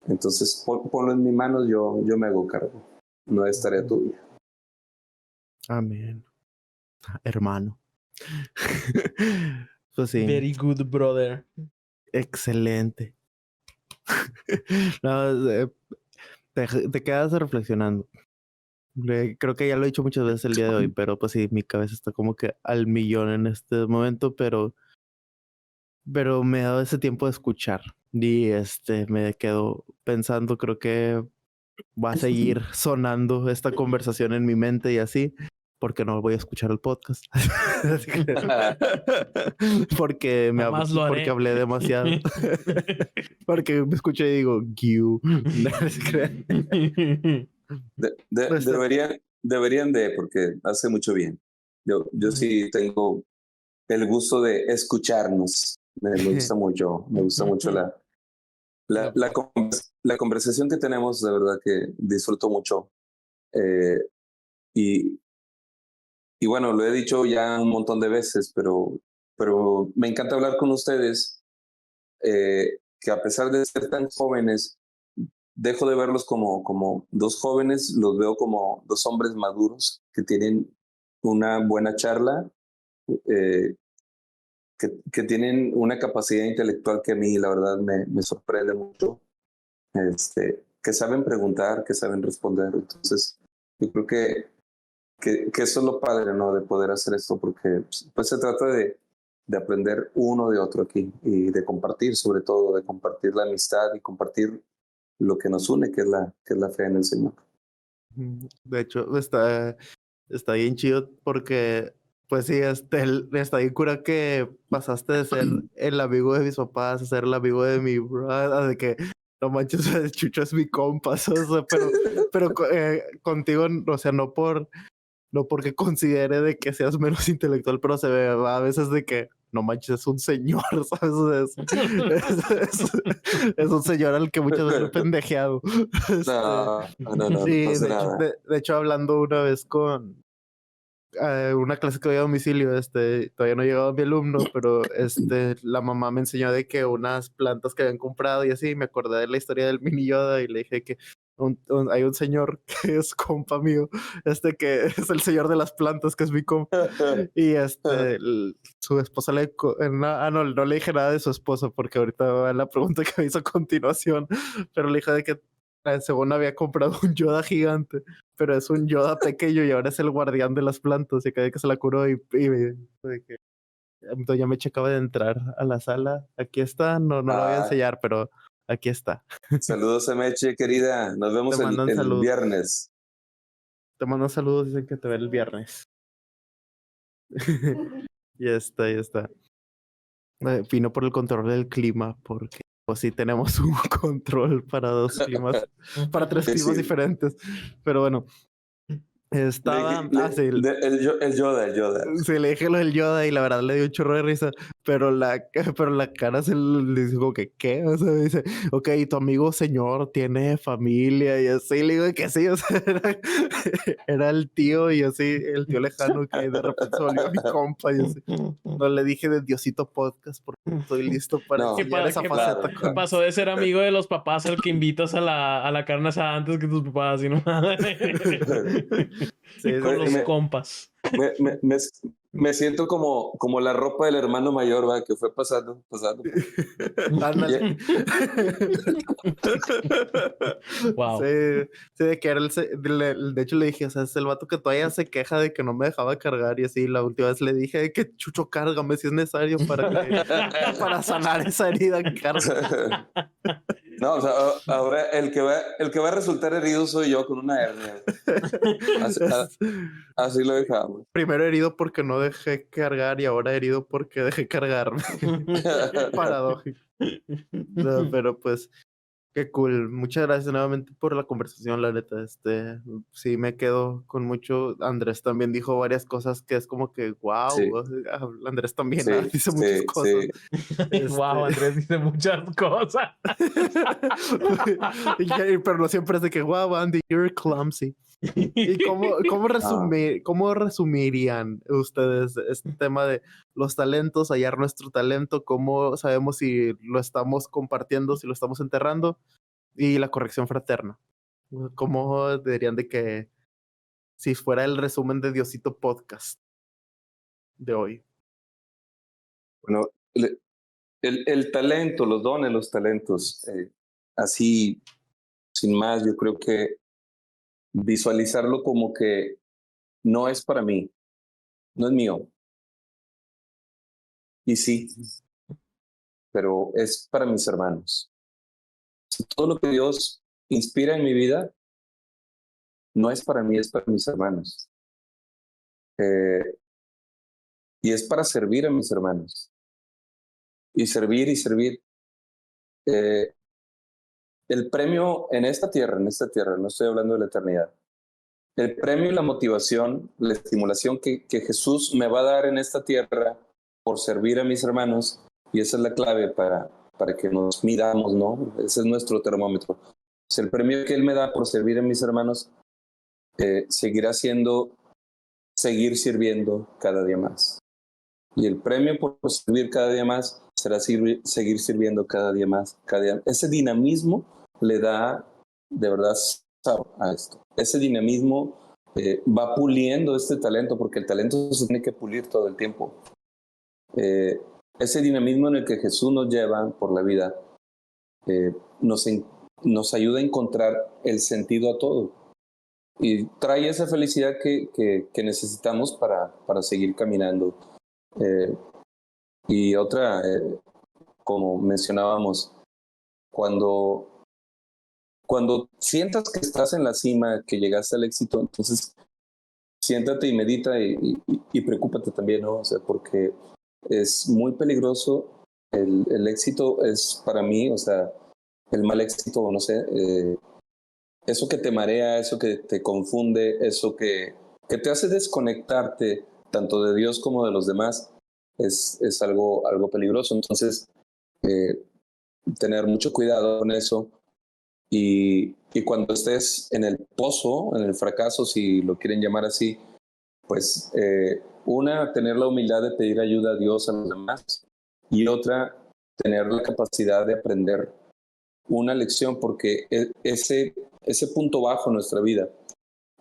entonces ponlo en mis manos, yo me hago cargo. No es tarea tuya. Amén. Hermano. Pues sí. Very good, brother. Excelente. No, te quedas reflexionando. Creo que ya lo he dicho muchas veces el día de hoy, pero pues sí, mi cabeza está como que al millón en este momento, pero me he dado ese tiempo de escuchar y me quedo pensando, creo que va a seguir sonando esta conversación en mi mente y así, porque no voy a escuchar el podcast. porque porque hablé demasiado. Porque me escucho y digo, Giu. Deberían de, porque hace mucho bien. Yo sí tengo el gusto de escucharnos. Me gusta mucho La conversación que tenemos, de verdad que disfruto mucho. Y bueno, lo he dicho ya un montón de veces, pero me encanta hablar con ustedes, que a pesar de ser tan jóvenes, dejo de verlos como dos jóvenes, los veo como dos hombres maduros que tienen una buena charla, que tienen una capacidad intelectual que a mí, la verdad, me sorprende mucho, que saben preguntar, que saben responder. Entonces, yo creo que eso es lo padre, ¿no? De poder hacer esto, porque pues se trata de aprender uno de otro aquí y de compartir, sobre todo, de compartir la amistad y compartir lo que nos une, que es la fe en el Señor. De hecho, está bien chido porque, pues sí, está bien cura que pasaste de ser el amigo de mis papás a ser el amigo de mi brother, de que no manches, Chucho es mi compa, o sea, pero contigo, o sea, no porque considere de que seas menos intelectual, pero se ve a veces de que no manches, es un señor, ¿sabes? Es un señor al que muchas veces he pendejeado. No Sí, pasa nada. de hecho, hablando una vez con una clase que doy a domicilio, todavía no ha llegado mi alumno, pero la mamá me enseñó de que unas plantas que habían comprado y así, me acordé de la historia del mini Yoda y le dije que hay un señor que es compa mío, que es el señor de las plantas, que es mi compa, y su esposa no le dije nada de su esposa porque ahorita va la pregunta que me hizo a continuación, pero le dije de que según había comprado un Yoda gigante, pero es un Yoda pequeño y ahora es el guardián de las plantas y que se la curó entonces ya me acaba de entrar a la sala. Aquí está, no lo voy a enseñar, pero aquí está. Saludos a Meche, querida. Nos vemos el viernes. Te mandan saludos, dicen que te ve el viernes. Ya está. Vino por el control del clima, porque pues sí tenemos un control para 2 climas, para 3 climas diferentes. Pero bueno, estaba... El Yoda. Sí, le dije lo del Yoda y la verdad le dio un chorro de risa, pero la cara se le dijo que ¿qué? O sea, dice, ok, tu amigo señor tiene familia y así, le digo que sí, o sea, era el tío y así, el tío lejano que de repente se volvió mi compa y así. No le dije de Diosito Podcast porque estoy listo para enseñar esa faceta. ¿Qué pasó de ser amigo de los papás al que invitas a la carne asada antes que tus papás? ¿No? Sí, con los compas. Me siento como la ropa del hermano mayor, ¿va? Que fue pasando. Wow. Sí, de que era de hecho le dije, o sea, es el vato que todavía se queja de que no me dejaba cargar y así. La última vez le dije que Chucho, cárgame si es necesario para sanar esa herida, carga. No, o sea, ahora el que va a resultar herido soy yo con una hernia. Así lo dejamos. Primero herido porque no dejé cargar y ahora herido porque dejé cargarme. Paradójico. No, pero pues, qué cool. Muchas gracias nuevamente por la conversación, la neta. Sí me quedo con mucho. Andrés también dijo varias cosas que es como que, wow. Sí. Andrés también dice muchas cosas. Wow, Andrés dice muchas cosas. Pero no siempre es de que, wow, Andy, you're clumsy. ¿Y cómo resumirían ustedes este tema de los talentos, hallar nuestro talento? ¿Cómo sabemos si lo estamos compartiendo, si lo estamos enterrando? Y la corrección fraterna. ¿Cómo dirían de que si fuera el resumen de Diosito Podcast de hoy? Bueno, el talento, los dones, los talentos, así, sin más, yo creo que visualizarlo como que no es para mí, no es mío. Y sí, pero es para mis hermanos. Todo lo que Dios inspira en mi vida no es para mí, es para mis hermanos. Y es para servir a mis hermanos. Y servir. El premio en esta tierra, no estoy hablando de la eternidad. El premio y la motivación, la estimulación que Jesús me va a dar en esta tierra por servir a mis hermanos, y esa es la clave para para que nos midamos, ¿no? Ese es nuestro termómetro. Pues el premio que Él me da por servir a mis hermanos seguirá siendo seguir sirviendo cada día más. Y el premio por servir cada día más será seguir sirviendo cada día más. Ese dinamismo le da de verdad sabor a esto. Ese dinamismo va puliendo este talento, porque el talento se tiene que pulir todo el tiempo. Ese dinamismo en el que Jesús nos lleva por la vida nos ayuda a encontrar el sentido a todo y trae esa felicidad que necesitamos para seguir caminando. Y otra, como mencionábamos, cuando sientas que estás en la cima, que llegaste al éxito, entonces siéntate y medita y preocúpate también, ¿no? O sea, porque es muy peligroso. El éxito es para mí, o sea, el mal éxito, no sé, eso que te marea, eso que te confunde, eso que te hace desconectarte tanto de Dios como de los demás, es algo peligroso. Entonces, tener mucho cuidado con eso y cuando estés en el pozo, en el fracaso, si lo quieren llamar así, pues tener la humildad de pedir ayuda a Dios, a los demás, y otra, tener la capacidad de aprender una lección, porque ese punto bajo en nuestra vida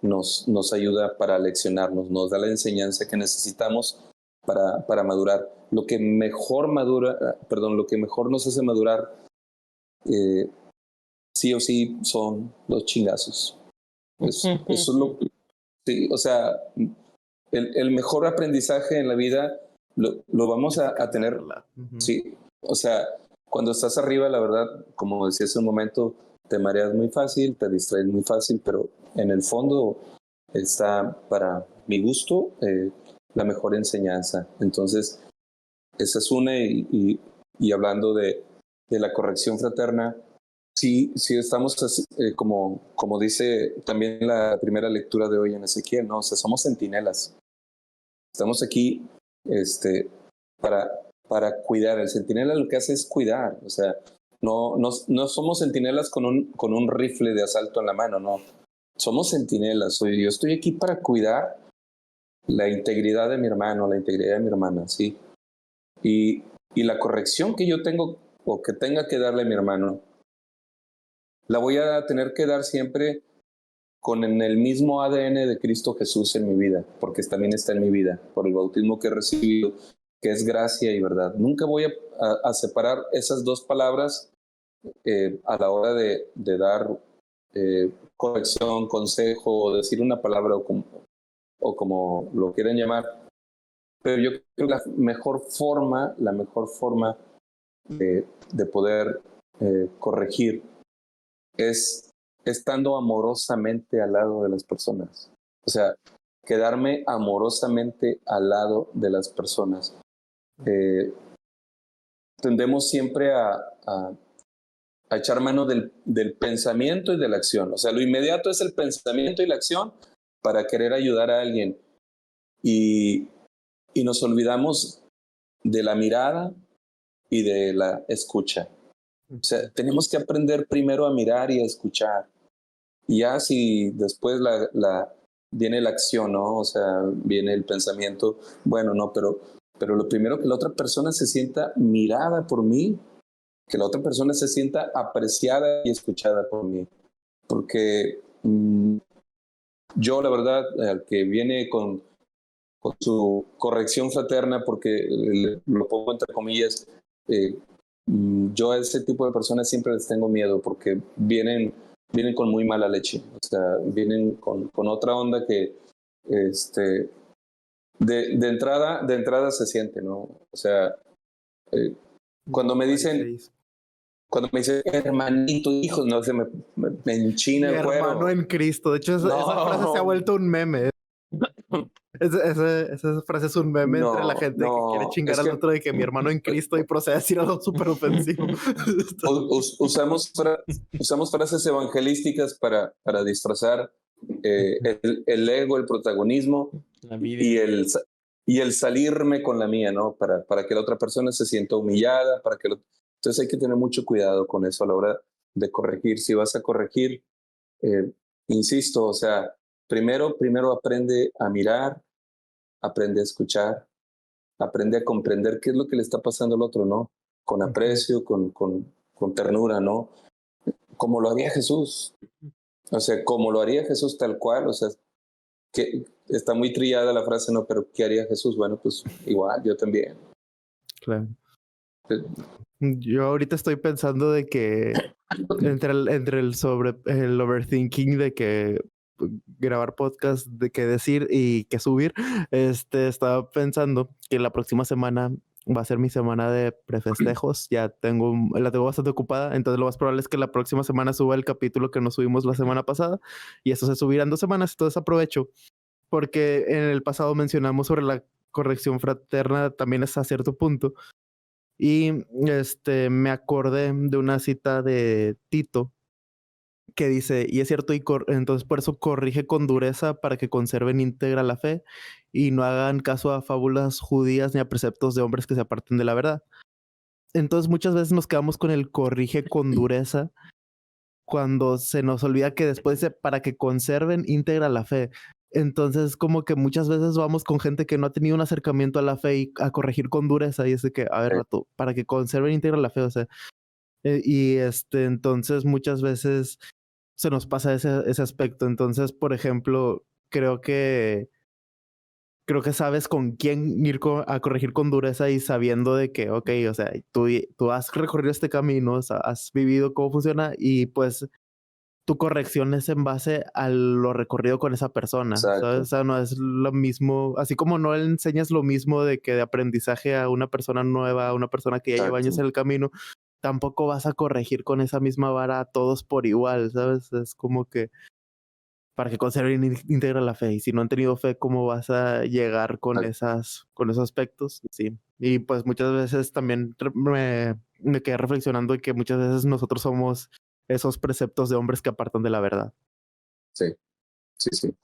nos ayuda para leccionarnos, nos da la enseñanza que necesitamos para madurar. Lo que mejor nos hace madurar, sí o sí, son los chingazos. Eso es sí, o sea, el mejor aprendizaje en la vida lo vamos a tener. Sí, o sea, cuando estás arriba, la verdad, como decía hace un momento, te mareas muy fácil, te distraes muy fácil, pero en el fondo está, para mi gusto, la mejor enseñanza. Entonces, esa es una, y hablando de la corrección fraterna, sí estamos así, como dice también la primera lectura de hoy en Ezequiel, ¿no? O sea, somos centinelas. Estamos aquí para cuidar. El centinela lo que hace es cuidar. O sea, no somos centinelas con un rifle de asalto en la mano, no. Somos centinelas. Yo estoy aquí para cuidar la integridad de mi hermano, la integridad de mi hermana, ¿sí? Y la corrección que yo tengo o que tenga que darle a mi hermano, la voy a tener que dar siempre con el mismo ADN de Cristo Jesús en mi vida, porque también está en mi vida, por el bautismo que he recibido, que es gracia y verdad. Nunca voy a separar esas dos palabras a la hora de dar corrección, consejo, o decir una palabra o como lo quieran llamar. Pero yo creo que la mejor forma de poder corregir es estando amorosamente al lado de las personas. O sea, quedarme amorosamente al lado de las personas. Tendemos siempre a echar mano del pensamiento y de la acción. O sea, lo inmediato es el pensamiento y la acción para querer ayudar a alguien. Y nos olvidamos de la mirada y de la escucha. O sea, tenemos que aprender primero a mirar y a escuchar. Y ya si después viene la acción, ¿no? O sea, viene el pensamiento, bueno, no, pero lo primero, que la otra persona se sienta mirada por mí, que la otra persona se sienta apreciada y escuchada por mí. Porque yo, la verdad, al que viene con su corrección fraterna, porque lo pongo entre comillas, yo a ese tipo de personas siempre les tengo miedo, porque vienen con muy mala leche. O sea, vienen con otra onda que de entrada se siente, ¿no? O sea, cuando me dicen hermanito, hijo, no sé, me enchina el cuero. Hermano en Cristo. De hecho, esa frase se ha vuelto un meme. Esa frase es un meme entre la gente que quiere chingar al otro de que mi hermano en Cristo, y procede a decir algo súper ofensivo. Usamos frases evangelísticas para disfrazar el ego, el protagonismo y el salirme con la mía, ¿no? Para que la otra persona se sienta humillada, para que Entonces hay que tener mucho cuidado con eso a la hora de corregir. Si vas a corregir, insisto, o sea, primero aprende a mirar, aprende a escuchar, aprende a comprender qué es lo que le está pasando al otro, ¿no? Con aprecio, con ternura, ¿no? Como lo haría Jesús. O sea, como lo haría Jesús tal cual, o sea, que está muy trillada la frase, ¿no? Pero ¿qué haría Jesús? Bueno, pues igual, yo también. Claro. Yo ahorita estoy pensando de que entre el overthinking de que grabar podcast, de qué decir y qué subir, estaba pensando que la próxima semana va a ser mi semana de prefestejos. La tengo bastante ocupada, entonces lo más probable es que la próxima semana suba el capítulo que no subimos la semana pasada y eso se subirá en 2 semanas. Entonces aprovecho porque en el pasado mencionamos sobre la corrección fraterna también hasta cierto punto. Y me acordé de una cita de Tito que dice, y es cierto, entonces por eso corrige con dureza para que conserven íntegra la fe y no hagan caso a fábulas judías ni a preceptos de hombres que se aparten de la verdad. Entonces muchas veces nos quedamos con el corrige con dureza cuando se nos olvida que después dice para que conserven íntegra la fe. Entonces, como que muchas veces vamos con gente que no ha tenido un acercamiento a la fe y a corregir con dureza y es de que, a ver, rato, para que conserven íntegra la fe, o sea, entonces muchas veces se nos pasa ese aspecto. Entonces, por ejemplo, creo que sabes con quién ir a corregir con dureza y sabiendo de que, ok, o sea, tú has recorrido este camino, o sea, has vivido cómo funciona y pues tu corrección es en base a lo recorrido con esa persona, Exacto. ¿sabes? O sea, no es lo mismo, así como no le enseñas lo mismo de que de aprendizaje a una persona nueva, a una persona que ya lleva años en el camino, tampoco vas a corregir con esa misma vara a todos por igual, ¿sabes? Es como que para que conserven íntegra la fe. Y si no han tenido fe, ¿cómo vas a llegar con esos aspectos? Sí. Y pues muchas veces también me quedé reflexionando en que muchas veces nosotros somos esos preceptos de hombres que apartan de la verdad. Sí, sí, sí.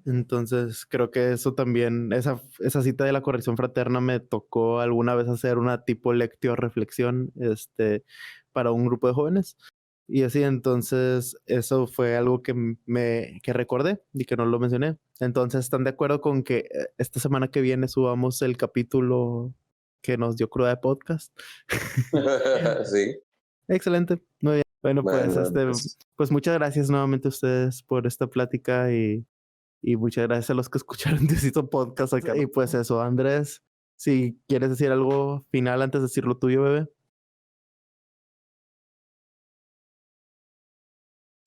Entonces creo que eso también, esa cita de la corrección fraterna me tocó alguna vez hacer una tipo lectio reflexión, para un grupo de jóvenes. Y así, entonces, eso fue algo que recordé y que no lo mencioné. Entonces, ¿están de acuerdo con que esta semana que viene subamos el capítulo que nos dio Cruda de Podcast? Sí. Excelente, muy bien. Bueno, pues muchas gracias nuevamente a ustedes por esta plática y muchas gracias a los que escucharon Diosito Podcast acá. Y pues eso, Andrés, si quieres decir algo final antes de decir lo tuyo, bebé.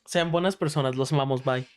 Sean buenas personas, los amamos, bye.